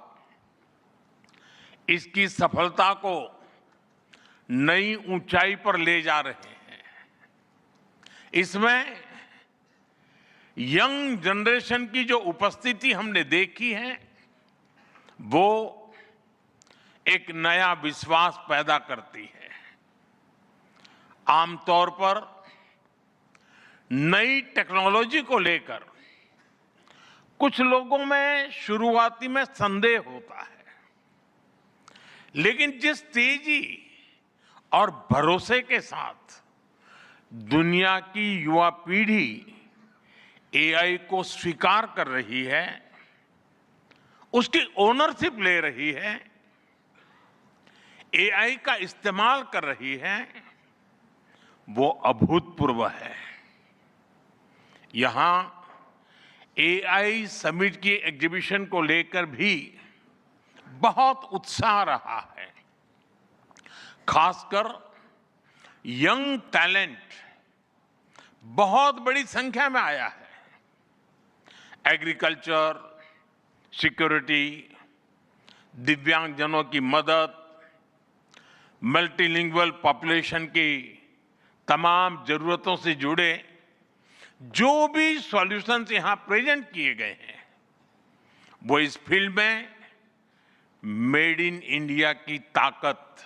Speaker 9: इसकी सफलता को नई ऊंचाई पर ले जा रहे हैं। इसमें यंग जनरेशन की जो उपस्थिति हमने देखी है वो एक नया विश्वास पैदा करती है। आमतौर पर नई टेक्नोलॉजी को लेकर कुछ लोगों में शुरुआती में संदेह होता है, लेकिन जिस तेजी और भरोसे के साथ दुनिया की युवा पीढ़ी एआई को स्वीकार कर रही है, उसकी ओनरशिप ले रही है, एआई का इस्तेमाल कर रही है, वो अभूतपूर्व है। यहां एआई समिट की एग्जीबिशन को लेकर भी बहुत उत्साह रहा है। खासकर यंग टैलेंट बहुत बड़ी संख्या में आया है। एग्रीकल्चर, सिक्योरिटी, दिव्यांगजनों की मदद, मल्टीलिंगुअल पॉपुलेशन की तमाम जरूरतों से जुड़े जो भी सॉल्यूशंस यहां प्रेजेंट किए गए हैं वो इस फील्ड में मेड इन इंडिया की ताकत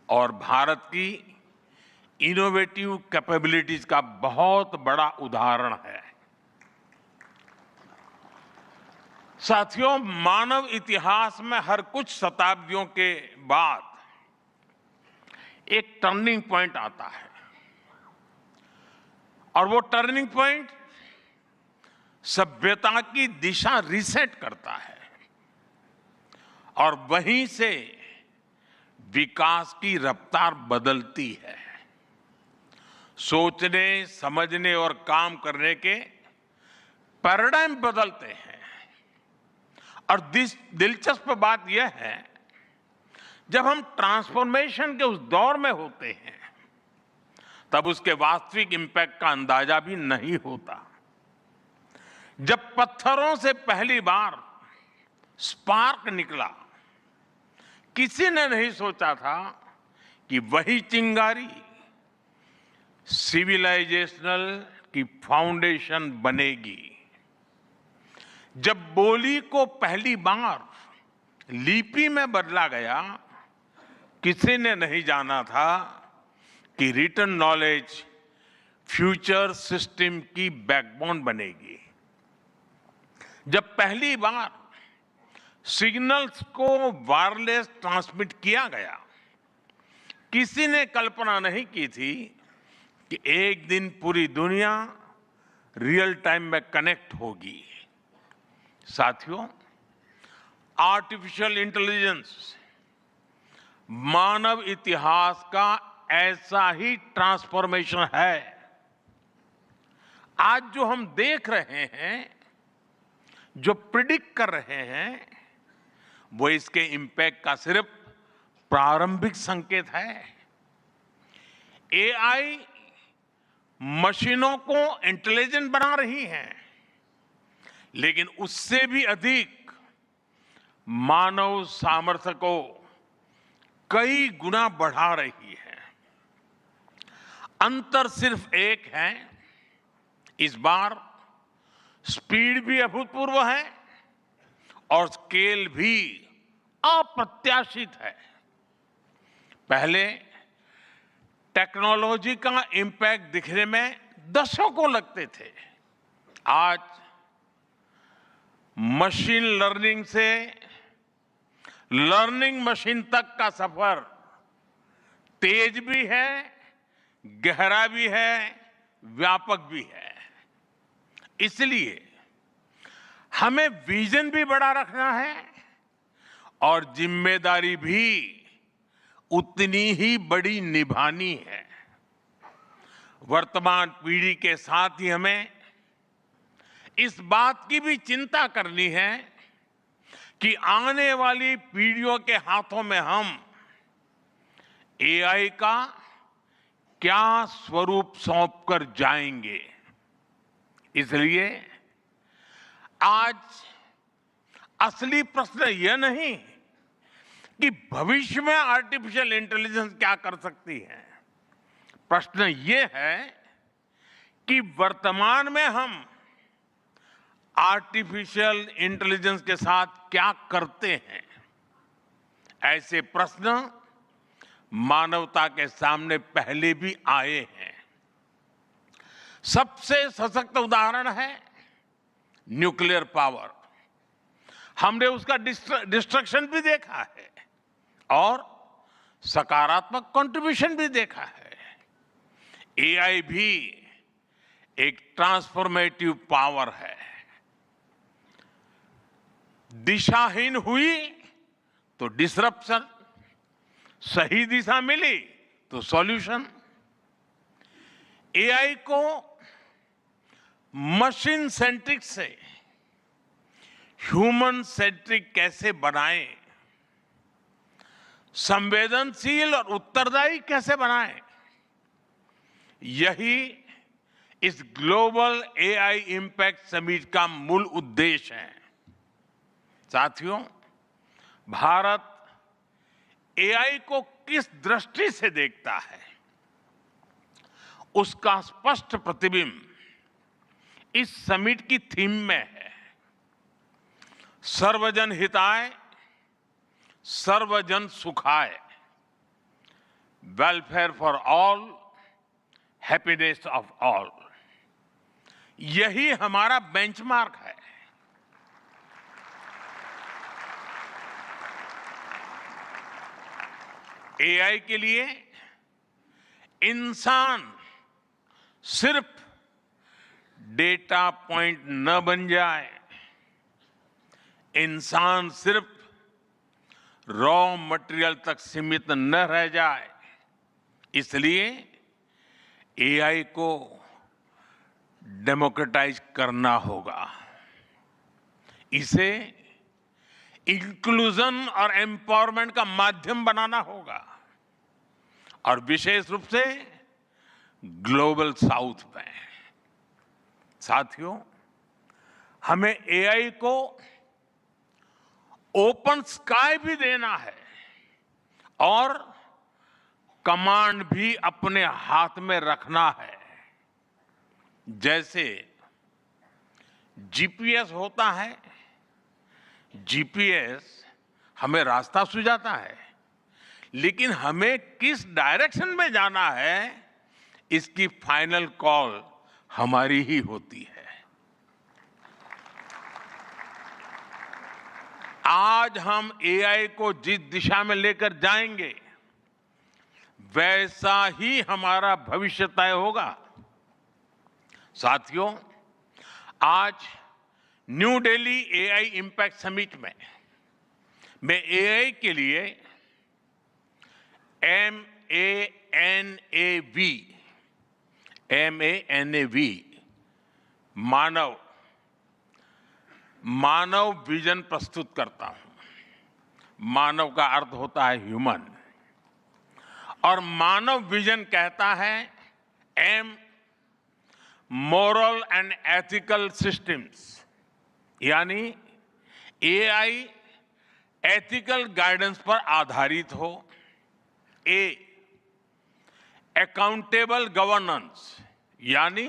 Speaker 9: और भारत की इनोवेटिव कैपेबिलिटीज का बहुत बड़ा उदाहरण है। साथियों, मानव इतिहास में हर कुछ शताब्दियों के बाद एक टर्निंग पॉइंट आता है और वो टर्निंग पॉइंट सभ्यता की दिशा रीसेट करता है और वहीं से विकास की रफ्तार बदलती है। सोचने, समझने और काम करने के पैराडाइम बदलते हैं और दिलचस्प बात यह है, जब हम ट्रांसफॉर्मेशन के उस दौर में होते हैं तब उसके वास्तविक इंपैक्ट का अंदाजा भी नहीं होता। जब पत्थरों से पहली बार स्पार्क निकला, किसी ने नहीं सोचा था कि वही चिंगारी सिविलाइजेशनल की फाउंडेशन बनेगी। जब बोली को पहली बार लिपि में बदला गया, किसी ने नहीं जाना था कि रिटन नॉलेज फ्यूचर सिस्टम की बैकबोन बनेगी। जब पहली बार सिग्नल्स को वायरलेस ट्रांसमिट किया गया, किसी ने कल्पना नहीं की थी कि एक दिन पूरी दुनिया रियल टाइम में कनेक्ट होगी। साथियों, आर्टिफिशियल इंटेलिजेंस मानव इतिहास का ऐसा ही ट्रांसफॉर्मेशन है। आज जो हम देख रहे हैं, जो प्रिडिक्ट कर रहे हैं, वो इसके इंपैक्ट का सिर्फ प्रारंभिक संकेत है। एआई मशीनों को इंटेलिजेंट बना रही है, लेकिन उससे भी अधिक मानव सामर्थ्य को कई गुना बढ़ा रही है। अंतर सिर्फ एक है, इस बार स्पीड भी अभूतपूर्व है और स्केल भी अप्रत्याशित है। पहले टेक्नोलॉजी का इंपैक्ट दिखने में दशकों लगते थे। आज मशीन लर्निंग से लर्निंग मशीन तक का सफर तेज भी है, गहरा भी है, व्यापक भी है। इसलिए हमें विजन भी बड़ा रखना है और जिम्मेदारी भी उतनी ही बड़ी निभानी है। वर्तमान पीढ़ी के साथ ही हमें इस बात की भी चिंता करनी है कि आने वाली पीढ़ियों के हाथों में हम एआई का क्या स्वरूप सौंप कर जाएंगे। इसलिए आज असली प्रश्न यह नहीं कि भविष्य में आर्टिफिशियल इंटेलिजेंस क्या कर सकती है। प्रश्न यह है कि वर्तमान में हम आर्टिफिशियल इंटेलिजेंस के साथ क्या करते हैं। ऐसे प्रश्न मानवता के सामने पहले भी आए हैं। सबसे सशक्त उदाहरण है न्यूक्लियर पावर। हमने उसका डिस्ट्रक्शन भी देखा है और सकारात्मक कंट्रीब्यूशन भी देखा है। एआई भी एक ट्रांसफॉर्मेटिव पावर है। दिशाहीन हुई तो डिसरप्शन, सही दिशा मिली तो सॉल्यूशन। एआई को मशीन सेंट्रिक से ह्यूमन सेंट्रिक कैसे बनाएं, संवेदनशील और उत्तरदायी कैसे बनाएं, यही इस ग्लोबल एआई इंपैक्ट समिट का मूल उद्देश्य है। साथियों, भारत एआई को किस दृष्टि से देखता है, उसका स्पष्ट प्रतिबिंब इस समिट की थीम में है। सर्वजन हिताय, सर्वजन सुखाय, welfare for all, happiness of all. यही हमारा बेंचमार्क है। एआई के लिए इंसान सिर्फ डेटा पॉइंट न बन जाए, इंसान सिर्फ रॉ मटेरियल तक सीमित न रह जाए। इसलिए एआई को डेमोक्रेटाइज करना होगा, इसे इंक्लूजन और एम्पावरमेंट का माध्यम बनाना होगा और विशेष रूप से ग्लोबल साउथ में। साथियों, हमें एआई को ओपन स्काई भी देना है और कमांड भी अपने हाथ में रखना है। जैसे जीपीएस होता है, जीपीएस हमें रास्ता सुझाता है, लेकिन हमें किस डायरेक्शन में जाना है इसकी फाइनल कॉल हमारी ही होती है। आज हम एआई को जिस दिशा में लेकर जाएंगे वैसा ही हमारा भविष्य तय होगा। साथियों, आज new Delhi AI impact summit में मैं एआई के लिए MANAV मानव विजन प्रस्तुत करता हूं। मानव का अर्थ होता है ह्यूमन, और मानव विजन कहता है M moral and ethical systems, यानी एआई एथिकल गाइडेंस पर आधारित हो। A अकाउंटेबल गवर्नेंस, यानी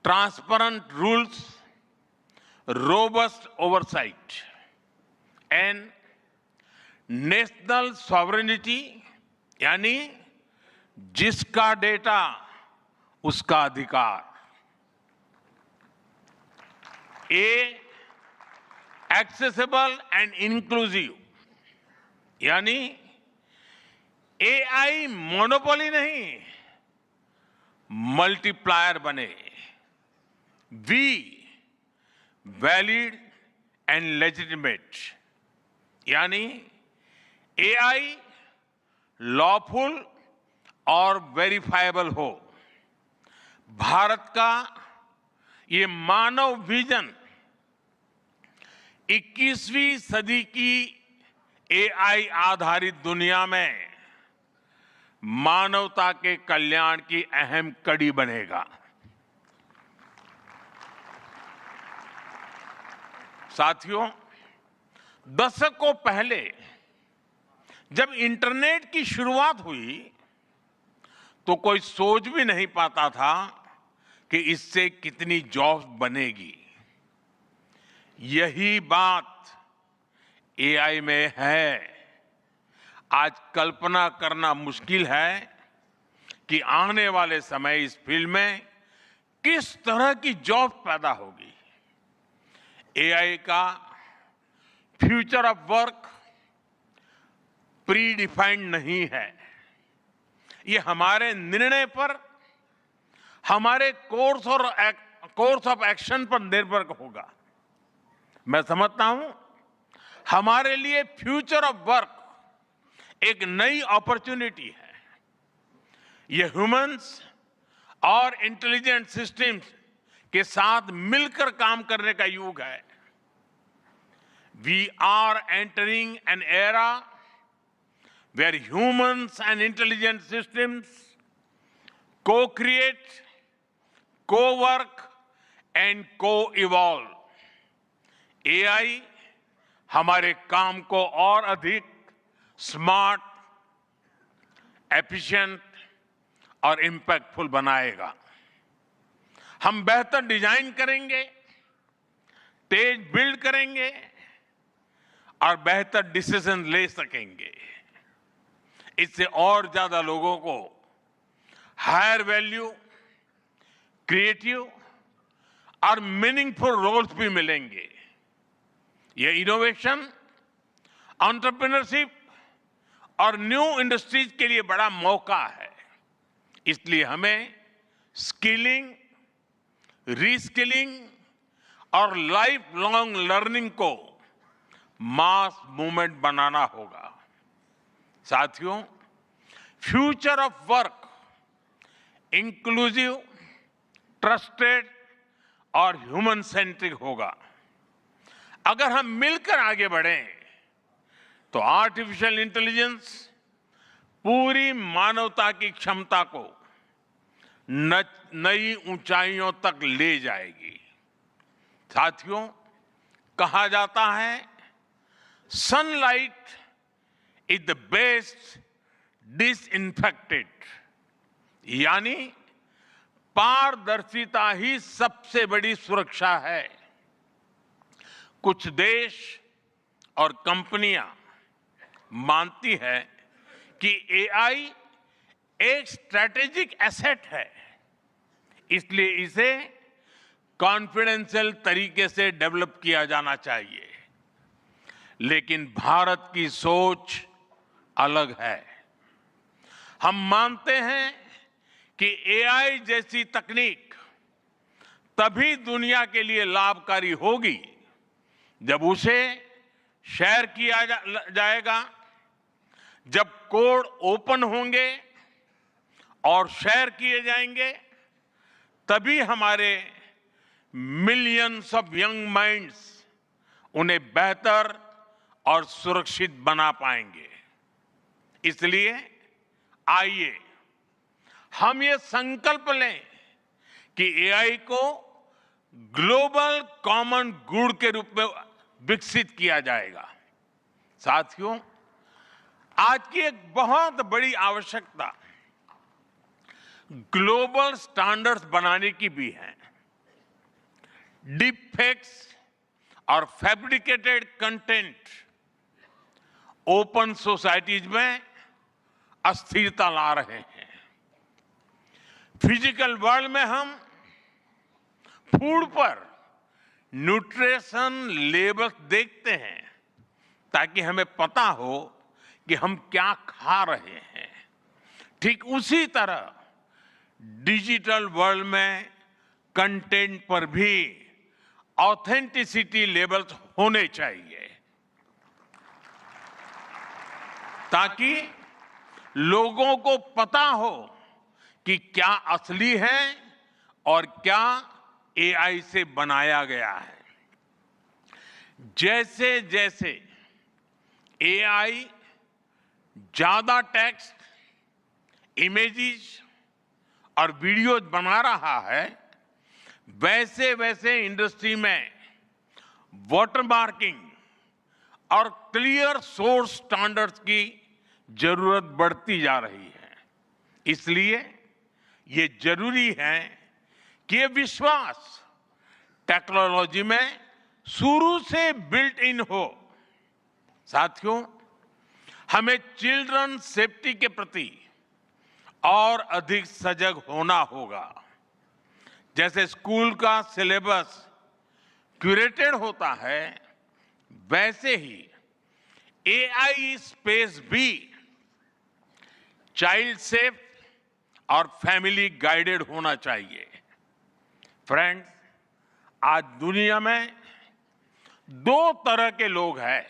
Speaker 9: transparent rules, robust oversight. N national sovereignty, यानी जिसका डेटा उसका अधिकार। A एक्सेसिबल एंड इंक्लूसिव, यानी एआई मोनोपोली नहीं, मल्टीप्लायर बने। V वैलिड एंड लेजिटिमेट, यानी एआई लॉफुल और वेरीफाइबल हो। भारत का ये मानव विजन 21वीं सदी की एआई आधारित दुनिया में मानवता के कल्याण की अहम कड़ी बनेगा। साथियों, दशकों पहले जब इंटरनेट की शुरुआत हुई तो कोई सोच भी नहीं पाता था कि इससे कितनी जॉब्स बनेगी। यही बात एआई में है। आज कल्पना करना मुश्किल है कि आने वाले समय इस फील्ड में किस तरह की जॉब पैदा होगी। एआई का future of work pre defined नहीं है। ये हमारे निर्णय पर, हमारे कोर्स ऑफ एक्शन पर निर्भर होगा। मैं समझता हूं हमारे लिए फ्यूचर ऑफ वर्क एक नई अपॉर्चुनिटी है। ये ह्यूमंस और इंटेलिजेंट सिस्टम्स के साथ मिलकर काम करने का युग है। We are entering an era where humans and intelligent systems co-create, co-work and co-evolve। AI हमारे काम को और अधिक स्मार्ट, एफिशिएंट और इंपैक्टफुल बनाएगा। हम बेहतर डिजाइन करेंगे, तेज बिल्ड करेंगे और बेहतर डिसीजन ले सकेंगे। इससे और ज्यादा लोगों को हायर वैल्यू, क्रिएटिव और मीनिंगफुल रोल्स भी मिलेंगे। ये इनोवेशन, एंटरप्रेन्योरशिप और न्यू इंडस्ट्रीज के लिए बड़ा मौका है। इसलिए हमें स्किलिंग, रीस्किलिंग और लाइफ लॉन्ग लर्निंग को मास मूवमेंट बनाना होगा। साथियों, future of work inclusive, trusted और ह्यूमन सेंट्रिक होगा। अगर हम मिलकर आगे बढ़ें तो आर्टिफिशियल इंटेलिजेंस पूरी मानवता की क्षमता को नई ऊंचाइयों तक ले जाएगी। साथियों, कहा जाता है sunlight is the best disinfectant, यानी पारदर्शिता ही सबसे बड़ी सुरक्षा है। कुछ देश और कंपनियां मानती है कि एआई एक स्ट्रैटेजिक एसेट है, इसलिए इसे कॉन्फिडेंशियल तरीके से डेवलप किया जाना चाहिए। लेकिन भारत की सोच अलग है। हम मानते हैं कि एआई जैसी तकनीक तभी दुनिया के लिए लाभकारी होगी जब उसे शेयर किया जाएगा, जब कोड ओपन होंगे और शेयर किए जाएंगे, तभी हमारे मिलियंस ऑफ यंग माइंड्स उन्हें बेहतर और सुरक्षित बना पाएंगे। इसलिए आइए हम ये संकल्प लें कि एआई को ग्लोबल कॉमन गुड के रूप में विकसित किया जाएगा। साथियों, आज की एक बहुत बड़ी आवश्यकता ग्लोबल स्टैंडर्ड्स बनाने की भी है। डीप फेक्स और फैब्रिकेटेड कंटेंट ओपन सोसाइटीज में अस्थिरता ला रहे हैं। फिजिकल वर्ल्ड में हम फूड पर न्यूट्रिशन लेबल्स देखते हैं ताकि हमें पता हो कि हम क्या खा रहे हैं। ठीक उसी तरह डिजिटल वर्ल्ड में कंटेंट पर भी ऑथेंटिसिटी लेबल्स होने चाहिए ताकि लोगों को पता हो कि क्या असली है और क्या एआई से बनाया गया है। जैसे जैसे एआई ज्यादा टेक्स्ट, इमेजेस और वीडियोज बना रहा है, वैसे वैसे इंडस्ट्री में वाटरमार्किंग और क्लियर सोर्स स्टैंडर्ड्स की जरूरत बढ़ती जा रही है। इसलिए ये जरूरी है कि ये विश्वास टेक्नोलॉजी में शुरू से बिल्ट इन हो। साथियों, हमें चिल्ड्रन सेफ्टी के प्रति और अधिक सजग होना होगा। जैसे स्कूल का सिलेबस क्यूरेटेड होता है, वैसे ही एआई स्पेस भी चाइल्ड सेफ और फैमिली गाइडेड होना चाहिए। फ्रेंड्स, आज दुनिया में दो तरह के लोग हैं।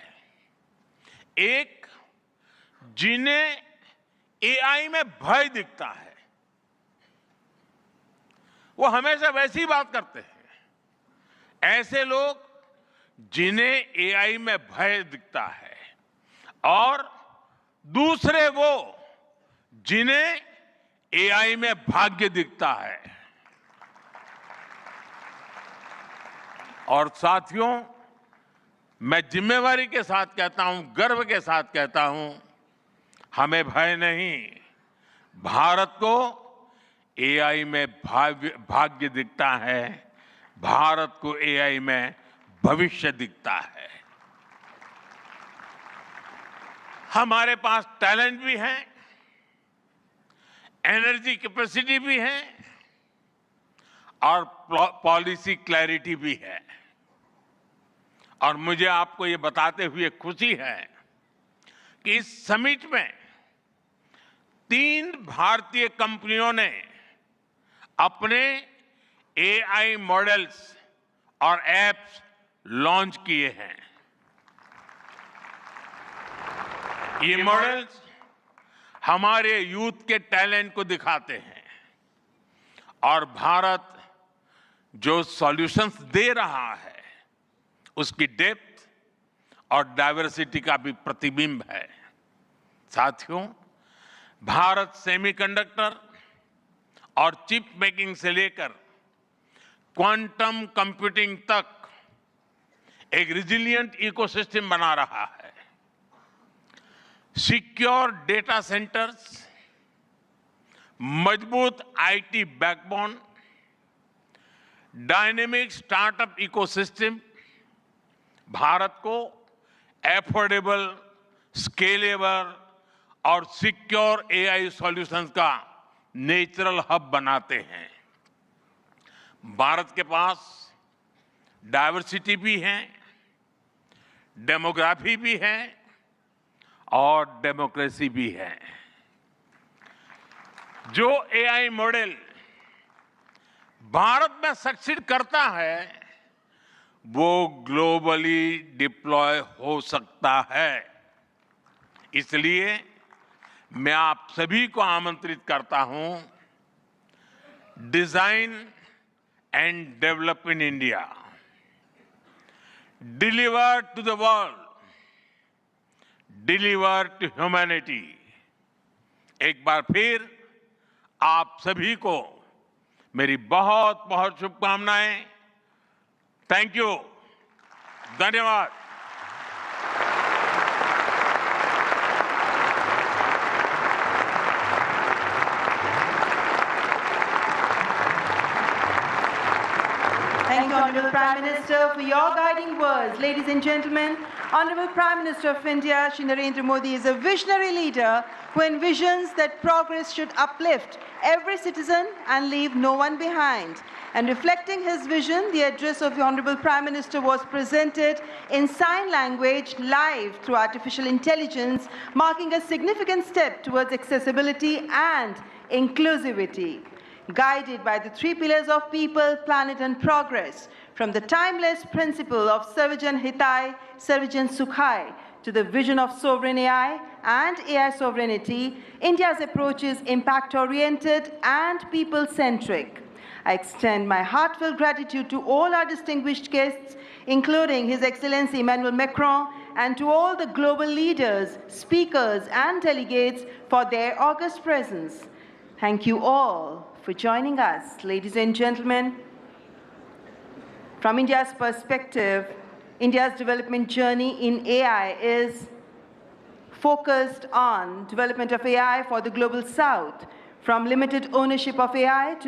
Speaker 9: एक, जिन्हें एआई में भय दिखता है, वो हमेशा वैसी बात करते हैं। ऐसे लोग जिन्हें एआई में भय दिखता है, और दूसरे वो जिन्हें एआई में भाग्य दिखता है। और साथियों, मैं जिम्मेवारी के साथ कहता हूं, गर्व के साथ कहता हूं, हमें भय नहीं, भारत को एआई में भाग्य दिखता है, भारत को एआई में भविष्य दिखता है। हमारे पास टैलेंट भी है, एनर्जी कैपेसिटी भी है और पॉलिसी क्लैरिटी भी है। और मुझे आपको ये बताते हुए खुशी है कि इस समिट में 3 भारतीय कंपनियों ने अपने एआई मॉडल्स और एप्स लॉन्च किए हैं। ये मॉडल्स हमारे यूथ के टैलेंट को दिखाते हैं और भारत जो सॉल्यूशंस दे रहा है उसकी डेप्थ और डाइवर्सिटी का भी प्रतिबिंब है। साथियों, भारत सेमीकंडक्टर और चिप मेकिंग से लेकर क्वांटम कंप्यूटिंग तक एक रिजिलिएंट इकोसिस्टम बना रहा है। सिक्योर डेटा सेंटर्स, मजबूत IT backbone dynamic startup ecosystem Bharat को एफोर्डेबल, स्केलेबल और सिक्योर एआई सॉल्यूशंस का नेचुरल हब बनाते हैं। भारत के पास डाइवर्सिटी भी है, डेमोग्राफी भी है और डेमोक्रेसी भी है। जो एआई मॉडल भारत में सक्सीड करता है वो ग्लोबली डिप्लॉय हो सकता है। इसलिए मैं आप सभी को आमंत्रित करता हूं, design and develop in India, deliver to the world, deliver to humanity. एक बार फिर आप सभी को मेरी बहुत बहुत शुभकामनाएं। थैंक यू, धन्यवाद।
Speaker 1: Thank you, Honorable Prime Minister, for your guiding words. Ladies and gentlemen, Honorable Prime Minister of India, Shri Narendra Modi, is a visionary leader who envisions that progress should uplift every citizen and leave no one behind. And reflecting his vision, the address of the Honorable Prime Minister was presented in sign language live through artificial intelligence, marking a significant step towards accessibility and inclusivity. Guided by the three pillars of people, planet and progress, from the timeless principle of Sarvajan Hitai, Sarvajan Sukhai, to the vision of sovereign AI and AI sovereignty, India's approach is impact-oriented and people-centric. I extend my heartfelt gratitude to all our distinguished guests, including His Excellency Emmanuel Macron, and to all the global leaders, speakers, and delegates for their august presence. Thank you all for joining us. Ladies and gentlemen, from India's perspective, India's development journey in AI is focused on development of AI for the global south, from limited ownership of AI to